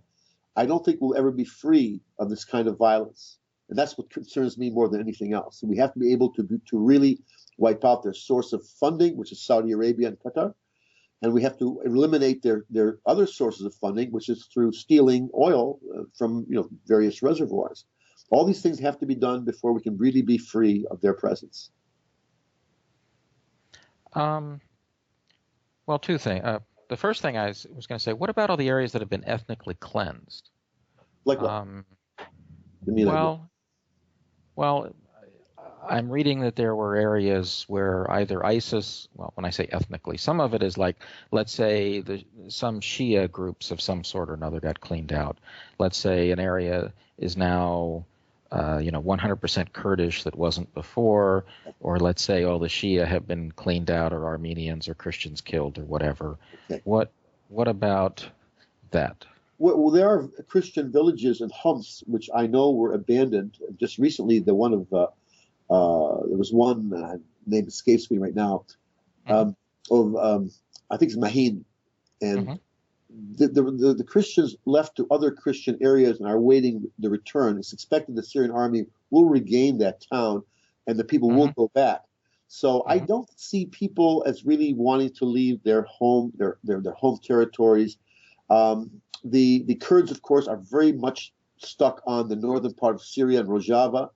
I don't think we'll ever be free of this kind of violence. And that's what concerns me more than anything else. And we have to be able to really wipe out their source of funding, which is Saudi Arabia and Qatar. And we have to eliminate their other sources of funding, which is through stealing oil from various reservoirs. All these things have to be done before we can really be free of their presence. Well, two things. The first thing I was going to say, what about all the areas that have been ethnically cleansed? Like what? Well, I'm reading that there were areas where either ISIS, well, when I say ethnically, some of it is like, let's say some Shia groups of some sort or another got cleaned out. Let's say an area is now 100% Kurdish that wasn't before, or let's say all the Shia have been cleaned out, or Armenians or Christians killed, or whatever. Okay. What about that? Well, there are Christian villages and humps which I know were abandoned. Just recently, there was one name escapes me right now I think it's Mahin, and the Christians left to other Christian areas and are awaiting the return. It's expected the Syrian army will regain that town and the people will go back. So I don't see people as really wanting to leave their home, their home territories. The Kurds, of course, are very much stuck on the northern part of Syria and Rojava.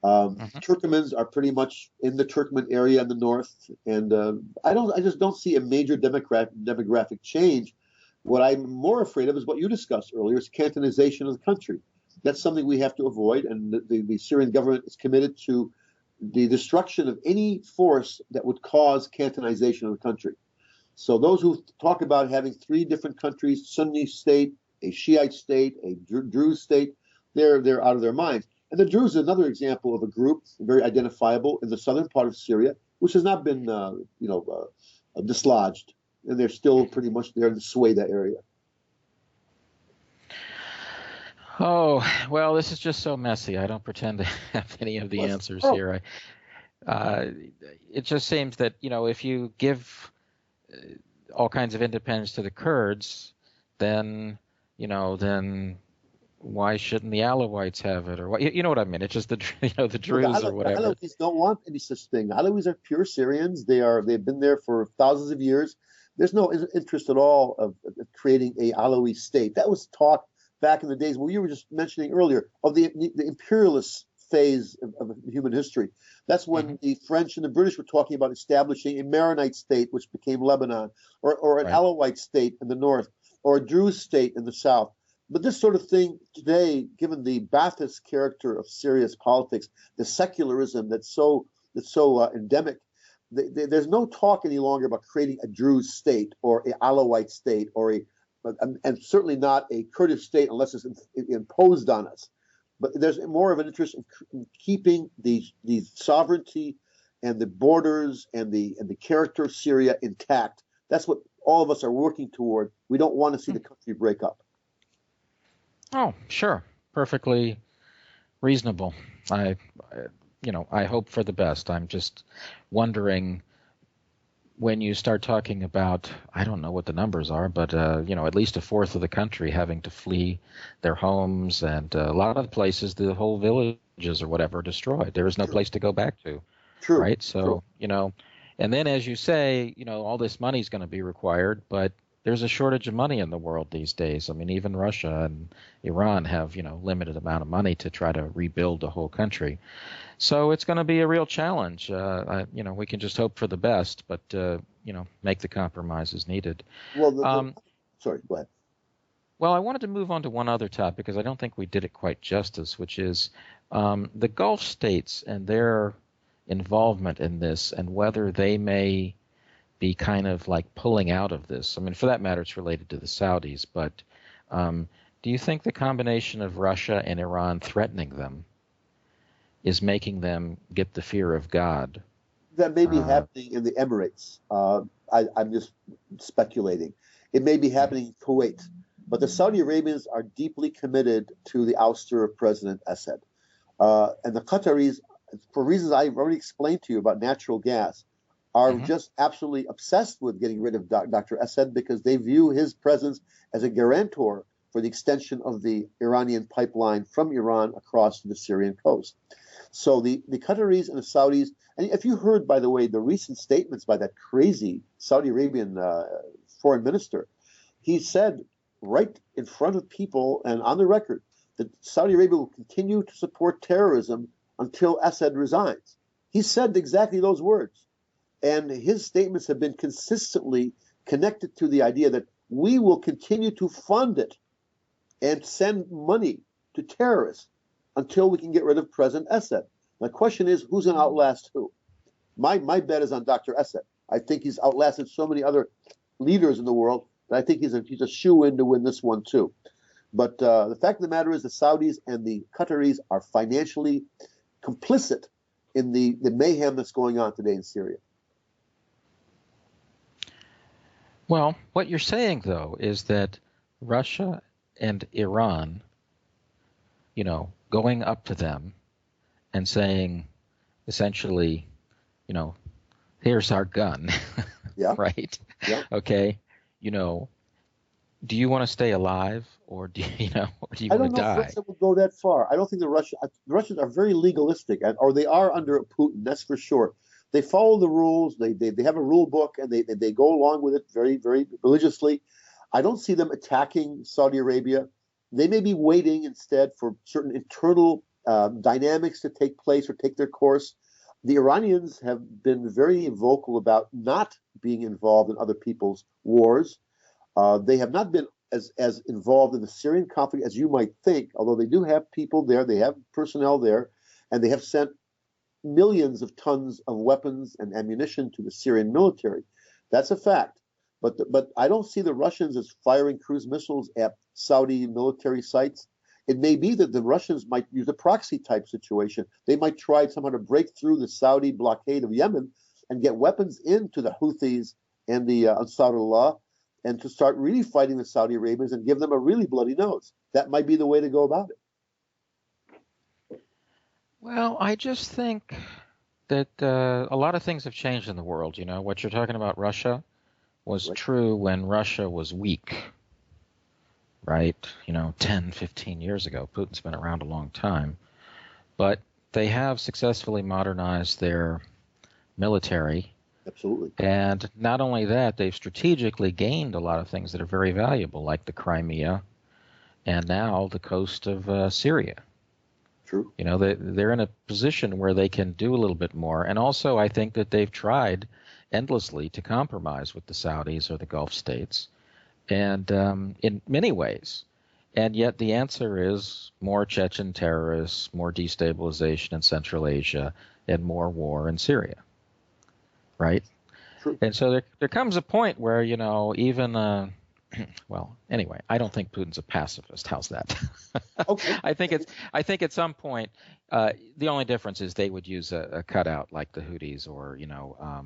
Turkmens are pretty much in the Turkmen area in the north, and I just don't see a major demographic change. What I'm more afraid of is what you discussed earlier, is cantonization of the country. That's something we have to avoid, and the Syrian government is committed to the destruction of any force that would cause cantonization of the country. So those who talk about having three different countries, Sunni state, a Shiite state, a Druze state, they're out of their minds. And the Druze is another example of a group very identifiable in the southern part of Syria, which has not been dislodged. And they're still pretty much there in the Sueda area. Oh, well, this is just so messy. I don't pretend to have any of the answers here. It just seems that, if you give all kinds of independence to the Kurds, then why shouldn't the Alawites have it? Or what? You know what I mean? It's just the Druze or whatever. The Alawis don't want any such thing. Alawis are pure Syrians. They've been there for thousands of years. There's no interest at all of creating a Alawi state. That was taught back in the days where you were just mentioning earlier of the imperialist phase of human history. That's when the French and the British were talking about establishing a Maronite state, which became Lebanon, or an Alawite state in the north, or a Druze state in the south. But this sort of thing today, given the Ba'athist character of Syria's politics, the secularism that's so endemic, there's no talk any longer about creating a Druze state or an Alawite state and certainly not a Kurdish state unless it's imposed on us. But there's more of an interest in keeping the sovereignty and the borders and the character of Syria intact. That's what all of us are working toward. We don't want to see the country break up. Oh, sure. Perfectly reasonable. I hope for the best. I'm just wondering, when you start talking about, I don't know what the numbers are, but at least a fourth of the country having to flee their homes, and a lot of places, the whole villages or whatever are destroyed. There is no place to go back to. True. Right? So, and then as you say, all this money is going to be required, but there's a shortage of money in the world these days. I mean, even Russia and Iran have, limited amount of money to try to rebuild the whole country. So it's going to be a real challenge. We can just hope for the best, but, make the compromises needed. Well, sorry, go ahead. Well, I wanted to move on to one other topic because I don't think we did it quite justice, which is The Gulf states and their involvement in this, and whether they may be kind of like pulling out of this. I mean, for that matter, it's related to the Saudis, but um, do you think the combination of Russia and Iran threatening them is making them get the fear of God? That may be Uh, happening in the Emirates. I'm just speculating. It may be happening in Kuwait. But the Saudi Arabians are deeply committed to the ouster of President Assad. And the Qataris, for reasons I've already explained to you about natural gas, are mhm. just absolutely obsessed with getting rid of Dr. Assad because they view his presence as a guarantor for the extension of the Iranian pipeline from Iran across to the Syrian coast. So the Qataris and the Saudis, and if you heard, by the way, the recent statements by that crazy Saudi Arabian foreign minister, he said right in front of people and on the record that Saudi Arabia will continue to support terrorism until Assad resigns. He said exactly those words. And his statements have been consistently connected to the idea that we will continue to fund it and send money to terrorists until we can get rid of President Assad. The question is, who's going to outlast who? My bet is on Dr. Assad. I think he's outlasted so many other leaders in the world that I think he's a shoe-in to win this one too. But the fact of the matter is the Saudis and the Qataris are financially complicit in the mayhem that's going on today in Syria. Well, what you're saying, though, is that Russia and Iran, going up to them and saying, essentially, you know, here's our gun, Yeah, right? yeah. Okay, you know, do you want to stay alive, or or do you I want to don't know if die? Russia will go that far. I don't think the Russians are very legalistic, or they are under Putin. That's for sure. They follow the rules. They have a rule book, and they go along with it very very religiously. I don't see them attacking Saudi Arabia. They may be waiting instead for certain internal dynamics to take place or take their course. The Iranians have been very vocal about not being involved in other people's wars. They have not been as involved in the Syrian conflict as you might think, although they do have people there, they have personnel there, and they have sent millions of tons of weapons and ammunition to the Syrian military. That's a fact. But I don't see the Russians as firing cruise missiles at Saudi military sites. It may be that the Russians might use a proxy type situation. They might try somehow to break through the Saudi blockade of Yemen and get weapons into the Houthis and the Ansarullah and to start really fighting the Saudi Arabians and give them a really bloody nose. That might be the way to go about it. Well, I just think that a lot of things have changed in the world. What you're talking about, Russia, was Right? true when Russia was weak, right? 10, 15 years ago. Putin's been around a long time. But they have successfully modernized their military. Absolutely. And not only that, they've strategically gained a lot of things that are very valuable, like the Crimea and now the coast of Syria. True. They're in a position where they can do a little bit more. And also, I think that they've tried endlessly to compromise with the Saudis or the Gulf states, and in many ways. And yet the answer is more Chechen terrorists, more destabilization in Central Asia, and more war in Syria, right? True. And so there comes a point where, even, well, anyway, I don't think Putin's a pacifist. How's that? Okay. I think at some point, the only difference is they would use a cutout like the Houthis or,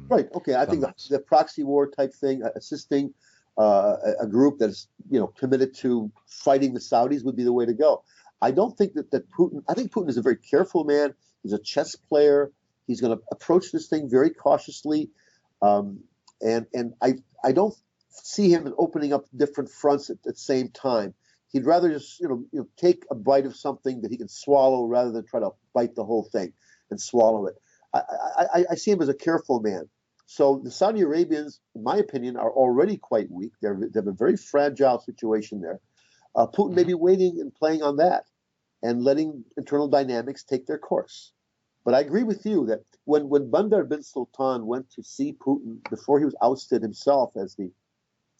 Right. Okay. I think someone's. the proxy war type thing, assisting a group that's committed to fighting the Saudis would be the way to go. I don't think that Putin. I think Putin is a very careful man. He's a chess player. He's going to approach this thing very cautiously, and I don't see him opening up different fronts at the same time. He'd rather just take a bite of something that he can swallow rather than try to bite the whole thing and swallow it. I see him as a careful man. So the Saudi Arabians, in my opinion, are already quite weak. They have a very fragile situation there. Putin may Mhm. be waiting and playing on that and letting internal dynamics take their course. But I agree with you that when Bandar bin Sultan went to see Putin before he was ousted himself as the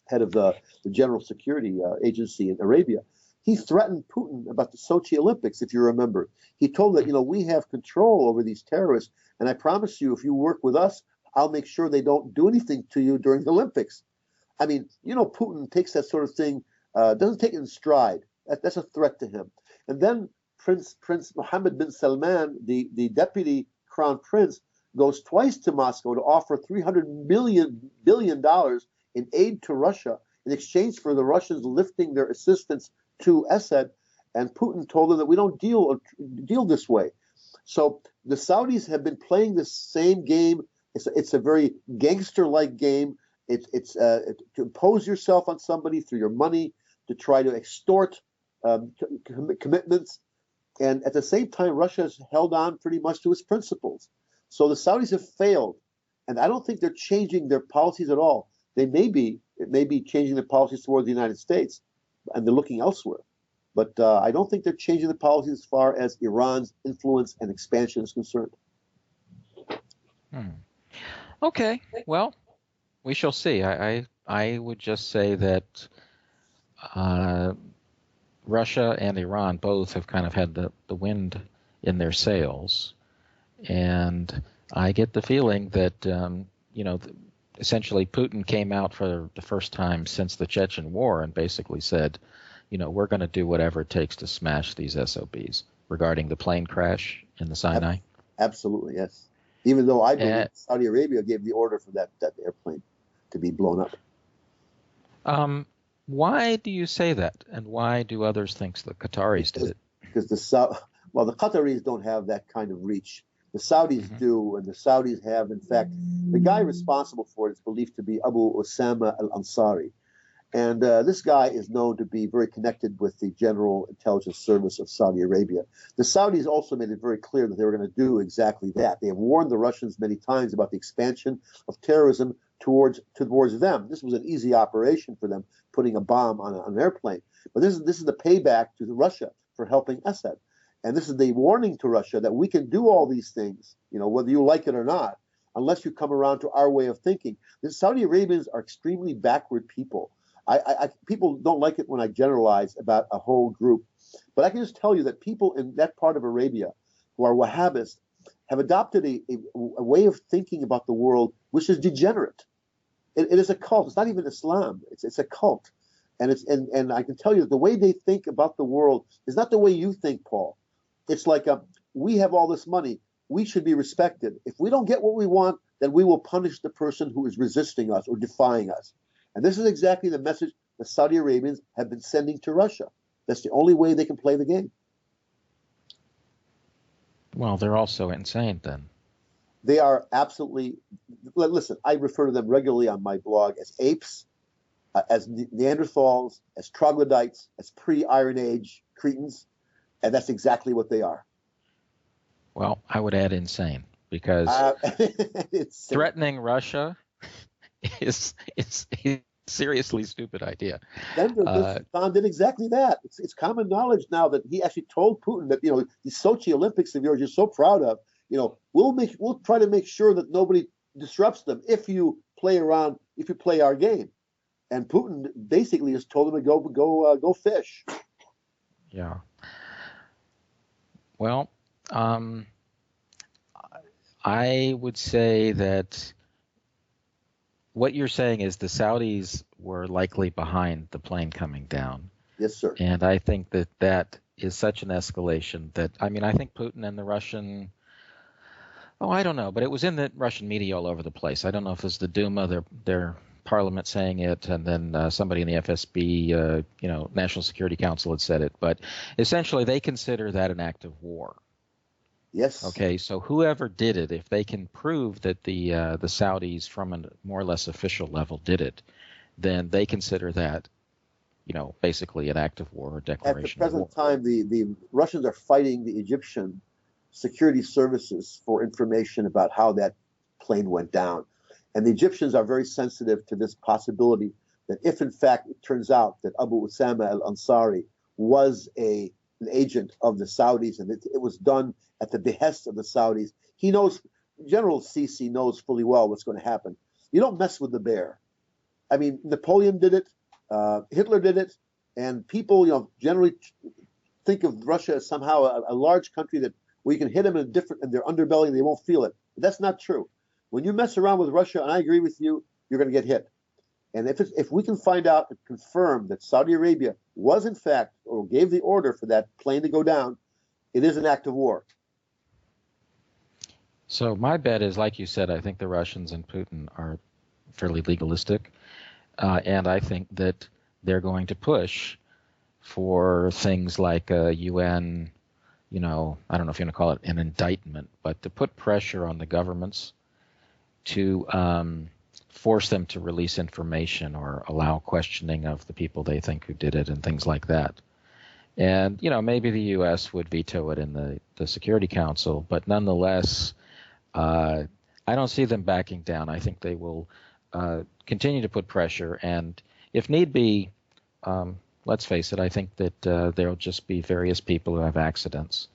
head of the General Security Agency in Arabia, he threatened Putin about the Sochi Olympics, if you remember. He told that, we have control over these terrorists, and I promise you, if you work with us, I'll make sure they don't do anything to you during the Olympics. I mean, Putin takes that sort of thing, doesn't take it in stride. That's a threat to him. And then Prince Mohammed bin Salman, the deputy crown prince, goes twice to Moscow to offer $300 billion in aid to Russia in exchange for the Russians lifting their assistance to Assad. And Putin told them that we don't deal this way. So the Saudis have been playing the same game. It's a very gangster-like game. It's to impose yourself on somebody through your money, to try to extort commitments. And at the same time, Russia has held on pretty much to its principles. So the Saudis have failed. And I don't think they're changing their policies at all. It may be changing their policies towards the United States, and they're looking elsewhere. But I don't think they're changing the policies as far as Iran's influence and expansion is concerned. Okay, well, we shall see. I would just say that Russia and Iran both have kind of had the wind in their sails, and I get the feeling that essentially Putin came out for the first time since the Chechen War and basically said, we're going to do whatever it takes to smash these SOBs regarding the plane crash in the Sinai. Absolutely, yes. Even though I believe Saudi Arabia gave the order for that airplane to be blown up. Why do you say that? And why do others think the Qataris did it? Because the Qataris don't have that kind of reach. The Saudis do, and the Saudis have, in fact, the guy responsible for it is believed to be Abu Osama al-Ansari. And this guy is known to be very connected with the General Intelligence Service of Saudi Arabia. The Saudis also made it very clear that they were going to do exactly that. They have warned the Russians many times about the expansion of terrorism towards them. This was an easy operation for them, putting a bomb on an airplane. But this is the payback to Russia for helping Assad. And this is the warning to Russia that we can do all these things, whether you like it or not, unless you come around to our way of thinking. The Saudi Arabians are extremely backward people. People don't like it when I generalize about a whole group, but I can just tell you that people in that part of Arabia who are Wahhabists have adopted a way of thinking about the world which is degenerate. It is a cult. It's not even Islam. It's a cult, and I can tell you that the way they think about the world is not the way you think, Paul. It's like we have all this money. We should be respected. If we don't get what we want, then we will punish the person who is resisting us or defying us. And this is exactly the message the Saudi Arabians have been sending to Russia. That's the only way they can play the game. Well, they're also insane then. They are absolutely, listen, I refer to them regularly on my blog as apes, as Neanderthals, as troglodytes, as pre-Iron Age Cretans, and that's exactly what they are. Well, I would add insane, because threatening Russia is a seriously stupid idea. Khan did exactly that. It's common knowledge now that he actually told Putin that the Sochi Olympics of yours you're so proud of, we'll try to make sure that nobody disrupts them if you play our game. And Putin basically has told him to go fish. Yeah. Well, I would say that what you're saying is the Saudis were likely behind the plane coming down. Yes, sir. And I think that is such an escalation that, I think Putin and the Russian, I don't know, but it was in the Russian media all over the place. I don't know if it was the Duma, their parliament saying it, and then somebody in the FSB, National Security Council had said it. But essentially they consider that an act of war. Yes. Okay, so whoever did it, if they can prove that the Saudis from a more or less official level did it, then they consider that, basically an act of war or declaration of war. At the present time, the Russians are fighting the Egyptian security services for information about how that plane went down. And the Egyptians are very sensitive to this possibility that if, in fact, it turns out that Abu Osama al-Ansari was an agent of the Saudis and it was done at the behest of the Saudis, he knows, General Sisi knows fully well what's going to happen. You don't mess with the bear. Napoleon did it. Hitler did it. And people, generally think of Russia as somehow a large country that where you can hit them in their underbelly and they won't feel it. But that's not true. When you mess around with Russia, and I agree with you, you're going to get hit. And if we can find out and confirm that Saudi Arabia was in fact, or gave the order for that plane to go down, it is an act of war. So my bet is, like you said, I think the Russians and Putin are fairly legalistic, and I think that they're going to push for things like a UN, I don't know if you want to call it an indictment, but to put pressure on the governments to force them to release information or allow questioning of the people they think who did it and things like that. And, maybe the U.S. would veto it in the Security Council, but nonetheless, I don't see them backing down. I think they will continue to put pressure, and if need be, let's face it, I think that there'll just be various people who have accidents,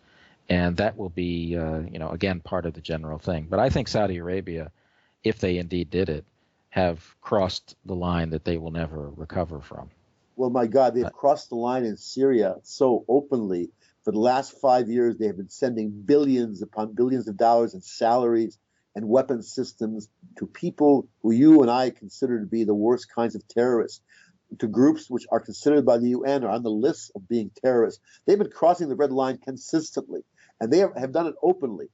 and that will be, again, part of the general thing. But I think Saudi Arabia, if they indeed did it, have crossed the line that they will never recover from. Well, my God, they've crossed the line in Syria so openly. For the last 5 years, they have been sending billions upon billions of dollars in salaries and weapon systems to people who you and I consider to be the worst kinds of terrorists, to groups which are considered by the UN or on the list of being terrorists. They've been crossing the red line consistently, and they have done it openly.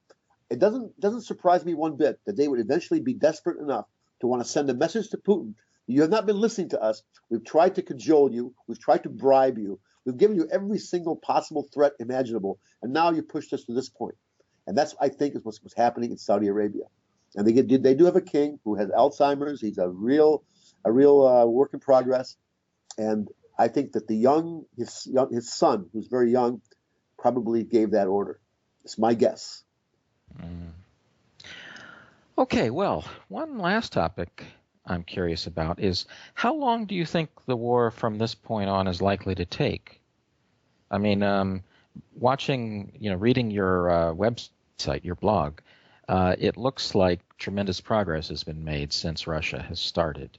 It doesn't surprise me one bit that they would eventually be desperate enough to want to send a message to Putin. You have not been listening to us. We've tried to cajole you. We've tried to bribe you. We've given you every single possible threat imaginable, and now you pushed us to this point. And that's, I think, is what's happening in Saudi Arabia. And they do have a king who has Alzheimer's. He's a real work in progress. And I think that his son, who's very young, probably gave that order. It's my guess. Okay, well, one last topic I'm curious about is, how long do you think the war from this point on is likely to take? I mean, reading your website, your blog, it looks like tremendous progress has been made since Russia has started.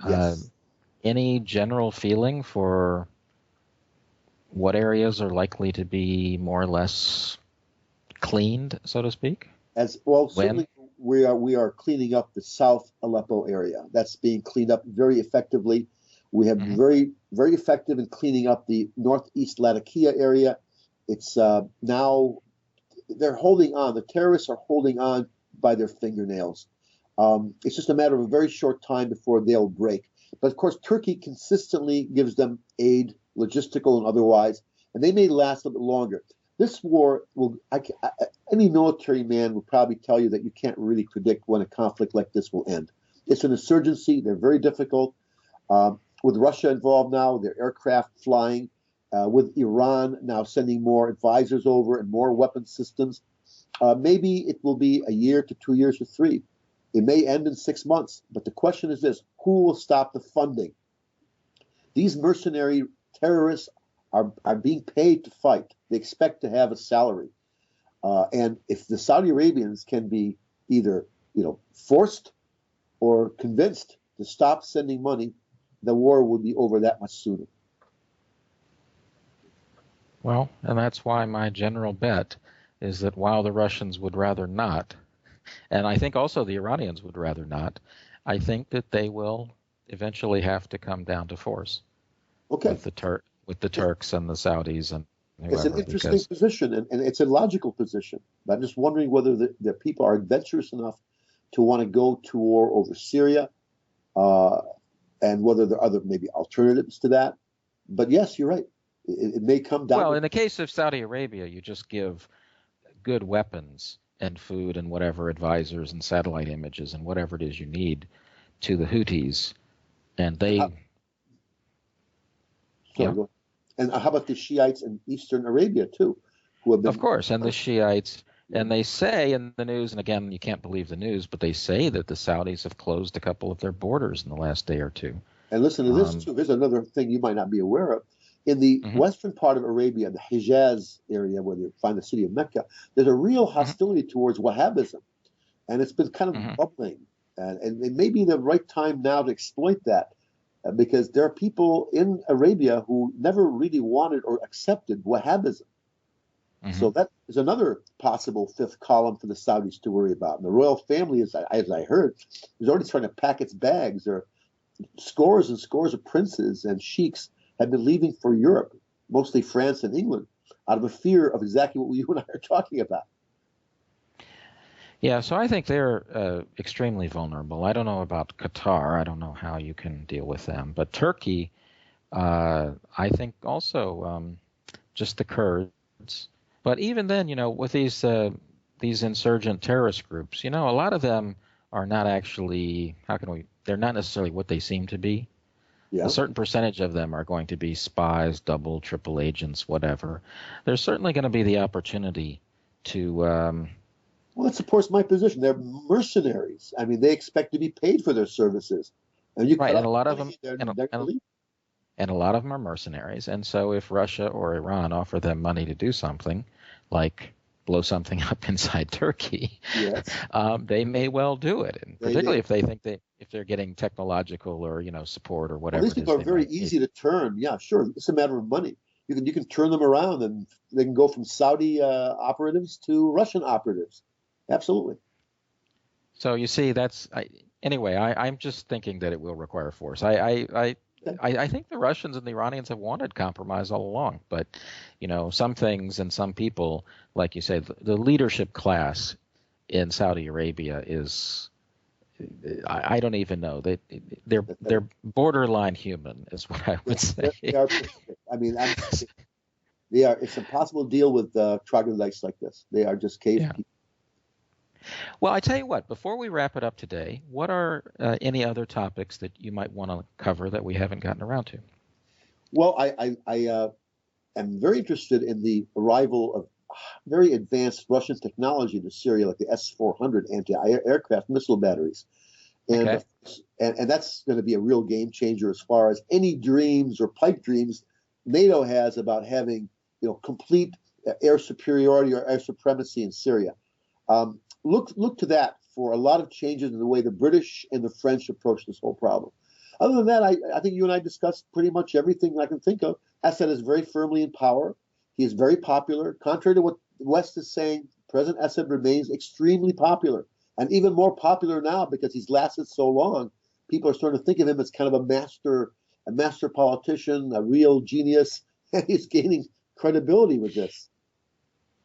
Yes. Any general feeling for what areas are likely to be more or less cleaned, so to speak? Certainly we are cleaning up the South Aleppo area. That's being cleaned up very effectively. We have very, very effective in cleaning up the northeast Latakia area. It's now they're holding on. The terrorists are holding on by their fingernails. It's just a matter of a very short time before they'll break. But of course, Turkey consistently gives them aid, logistical and otherwise, and they may last a little bit longer. This war any military man will probably tell you that you can't really predict when a conflict like this will end. It's an insurgency. They're very difficult. With Russia involved now, their aircraft flying, with Iran now sending more advisors over and more weapon systems, maybe it will be a year to 2 years to 3. It may end in 6 months. But the question is this: who will stop the funding? These mercenary terrorists are being paid to fight. They expect to have a salary. And if the Saudi Arabians can be either forced or convinced to stop sending money, the war will be over that much sooner. Well, and that's why my general bet is that while the Russians would rather not, and I think also the Iranians would rather not, I think that they will eventually have to come down to force. Okay. With the Turks and the Saudis and whoever. It's an interesting position, and it's a logical position. But I'm just wondering whether the people are adventurous enough to want to go to war over Syria, and whether there are other maybe alternatives to that. But yes, you're right. It may come down. Well, in the case of Saudi Arabia, you just give good weapons and food and whatever advisors and satellite images and whatever it is you need to the Houthis, and they. And how about the Shiites in Eastern Arabia too, who have been? Of course, and the Shiites, and they say in the news, and again, you can't believe the news, but they say that the Saudis have closed a couple of their borders in the last day or two. And listen to this too. Here's another thing you might not be aware of. In the western part of Arabia, the Hijaz area, where you find the city of Mecca, there's a real hostility towards Wahhabism, and it's been kind of bubbling. And it may be the right time now to exploit that. because there are people in Arabia who never really wanted or accepted Wahhabism. So that is another possible fifth column for the Saudis to worry about. And the royal family, as I heard, is already trying to pack its bags. There are scores and scores of princes and sheiks have been leaving for Europe, mostly France and England, out of a fear of exactly what you and I are talking about. Yeah, so I think they're extremely vulnerable. I don't know about Qatar. I don't know how you can deal with them. But Turkey, I think also just the Kurds. But even then, with these insurgent terrorist groups, a lot of them are not actually, they're not necessarily what they seem to be. Yeah. A certain percentage of them are going to be spies, double, triple agents, whatever. There's certainly going to be the opportunity to... Well, that supports my position. They're mercenaries. I mean, they expect to be paid for their services. And you right, cut and a lot of money, them... they're gonna leave. And a lot of them are mercenaries. And so if Russia or Iran offer them money to do something, like blow something up inside Turkey, Yes. They may well do it. And particularly if they think if they're getting technological or, support or whatever. Well, these people are very easy to turn. Yeah, sure. It's a matter of money. You can turn them around, and they can go from Saudi operatives to Russian operatives. Absolutely. So you see, I'm just thinking that it will require force. I think the Russians and the Iranians have wanted compromise all along, but some things and some people, like you say, the leadership class in Saudi Arabia is, I don't even know. They're borderline human, is what I would say. They are. I mean, they are. It's impossible to deal with troglodytes like this. They are just cave people. Well, I tell you what, before we wrap it up today, what are any other topics that you might want to cover that we haven't gotten around to? Well, I am very interested in the arrival of very advanced Russian technology into Syria, like the S-400 anti-aircraft missile batteries. And, and that's going to be a real game changer as far as any dreams or pipe dreams NATO has about having complete air superiority or air supremacy in Syria. Look to that for a lot of changes in the way the British and the French approach this whole problem. Other than that, I think you and I discussed pretty much everything I can think of. Assad is very firmly in power. He is very popular. Contrary to what the West is saying, President Assad remains extremely popular, and even more popular now because he's lasted so long. People are starting to think of him as kind of a master politician, a real genius, and he's gaining credibility with this.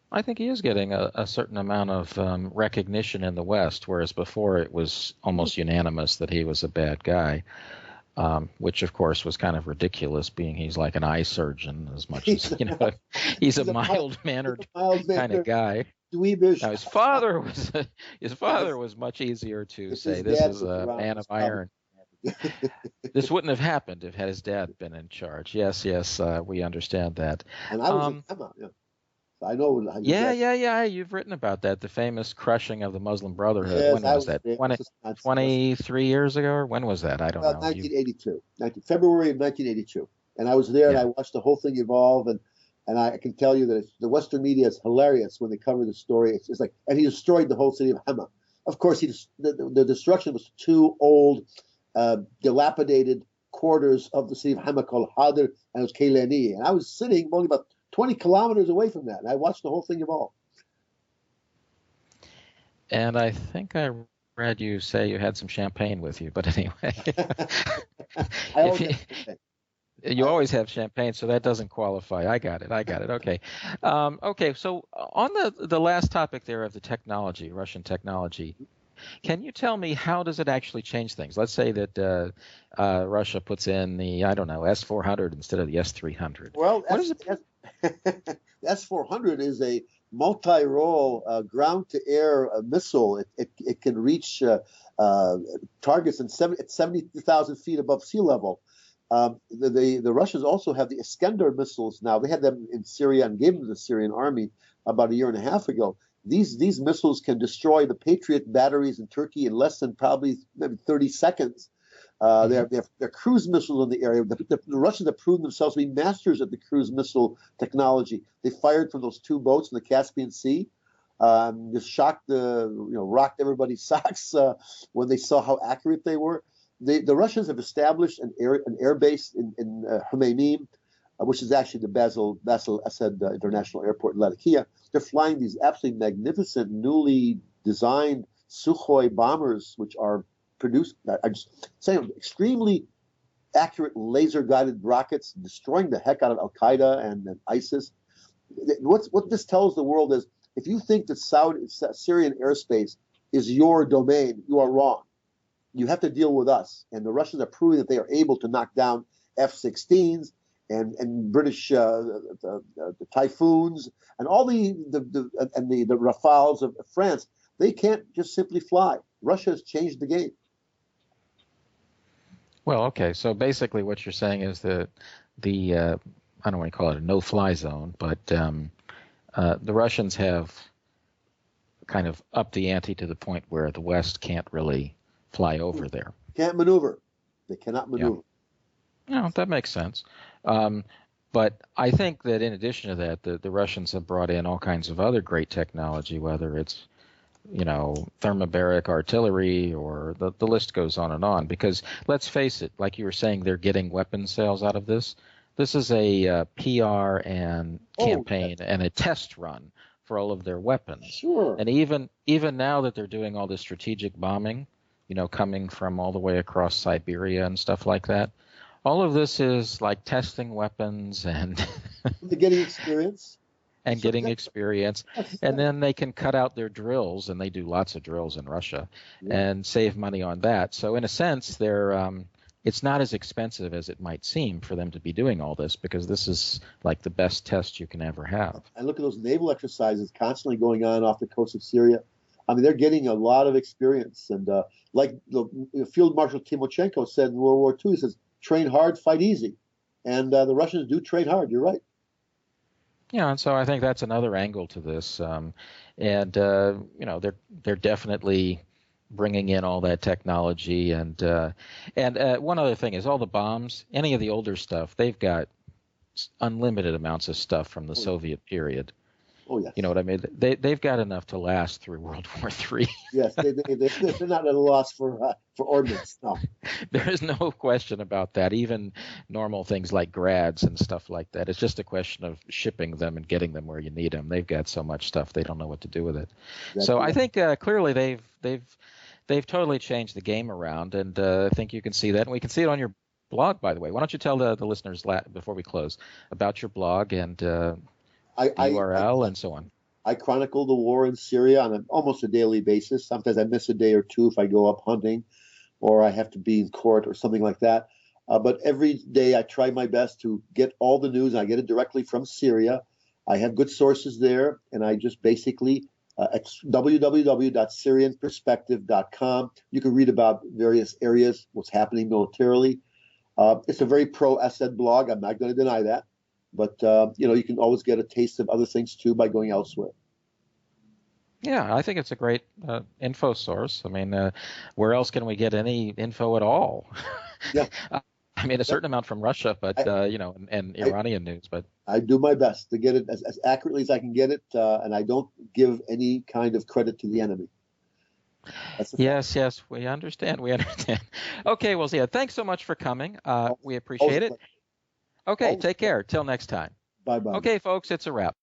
I think he is getting a certain amount of recognition in the West, whereas before it was almost unanimous that he was a bad guy, which of course was kind of ridiculous, being he's like an eye surgeon as much as he's a mild-mannered kind of guy. Dweebish. Now his father was much easier to say. This is a man of iron. This wouldn't have happened if had his dad been in charge. Yes, we understand that. And I was in Emma, yeah. I know. Yeah. You've written about that, the famous crushing of the Muslim Brotherhood. Yes, when was that? 23 years ago, or when was that? I don't know. 1982, February of 1982, and I was there and I watched the whole thing evolve, and I can tell you that the Western media is hilarious when they cover the story. It's like, and he destroyed the whole city of Hama. Of course, the destruction was two old, dilapidated quarters of the city of Hama called Hadr, and it was Kaylani, and I was sitting only about 20 kilometers away from that, and I watched the whole thing evolve. And I think I read you say you had some champagne with you, but anyway. You always have champagne, so that doesn't qualify. I got it. Okay. Okay, so on the last topic there of the technology, Russian technology, can you tell me how does it actually change things? Let's say that Russia puts in the, I don't know, S-400 instead of the S-300. Well, the S-400 is a multi-role ground-to-air missile. It can reach targets at 70,000 feet above sea level. The Russians also have the Iskander missiles now. They had them in Syria and gave them to the Syrian army about a year and a half ago. These missiles can destroy the Patriot batteries in Turkey in less than probably maybe 30 seconds. They're cruise missiles in the area. The Russians have proven themselves to be masters at the cruise missile technology. They fired from those two boats in the Caspian Sea. Just rocked everybody's socks when they saw how accurate they were. the Russians have established an air base in Khmeimim, which is actually the Basil Assad International Airport in Latakia. They're flying these absolutely magnificent, newly designed Sukhoi bombers, which are produced, I'm just saying, extremely accurate laser-guided rockets, destroying the heck out of Al-Qaeda and ISIS. What this tells the world is, if you think that Syrian airspace is your domain, you are wrong. You have to deal with us. And the Russians are proving that they are able to knock down F-16s and British the Typhoons and all the Rafales of France. They can't just simply fly. Russia has changed the game. Well, okay. So basically, what you're saying is that I don't want to call it a no-fly zone, but the Russians have kind of upped the ante to the point where the West can't really fly over there. Can't maneuver. They cannot maneuver. Yeah. No, that makes sense. But I think that in addition to that, the Russians have brought in all kinds of other great technology, whether it's thermobaric artillery, or the list goes on. Because let's face it, like you were saying, they're getting weapon sales out of this. This is a PR and campaign and a test run for all of their weapons. Sure. And even now that they're doing all this strategic bombing, coming from all the way across Siberia and stuff like that, all of this is like testing weapons and they're getting experience. And getting experience, and then they can cut out their drills, and they do lots of drills in Russia, and save money on that. So in a sense, it's not as expensive as it might seem for them to be doing all this, because this is like the best test you can ever have. And look at those naval exercises constantly going on off the coast of Syria. I mean, they're getting a lot of experience. And like the Field Marshal Timoshenko said in World War II, he says, train hard, fight easy. And the Russians do train hard. You're right. Yeah, and so I think that's another angle to this, they're definitely bringing in all that technology, and one other thing is all the bombs, any of the older stuff, they've got unlimited amounts of stuff from the Soviet period. Oh yes. You know what I mean? They've got enough to last through World War III. Yes, they're not at a loss for ordnance. No. There is no question about that. Even normal things like grads and stuff like that. It's just a question of shipping them and getting them where you need them. They've got so much stuff they don't know what to do with it. So I think clearly they've totally changed the game around, and I think you can see that, and we can see it on your blog, by the way. Why don't you tell the listeners before we close about your blog and URL and so on. I chronicle the war in Syria on almost a daily basis. Sometimes I miss a day or two if I go up hunting or I have to be in court or something like that. But every day I try my best to get all the news. I get it directly from Syria. I have good sources there, and I just basically at www.syrianperspective.com. You can read about various areas, what's happening militarily. It's a very pro-Assad blog. I'm not going to deny that. But, you can always get a taste of other things, too, by going elsewhere. Yeah, I think it's a great info source. I mean, where else can we get any info at all? Yeah. I mean, a certain amount from Russia, but, and Iranian news. But I do my best to get it as accurately as I can get it, and I don't give any kind of credit to the enemy. Yes, we understand. Okay, well, Ziad, thanks so much for coming. We appreciate it. Okay, take care. Till next time. Bye-bye. Okay, folks, it's a wrap.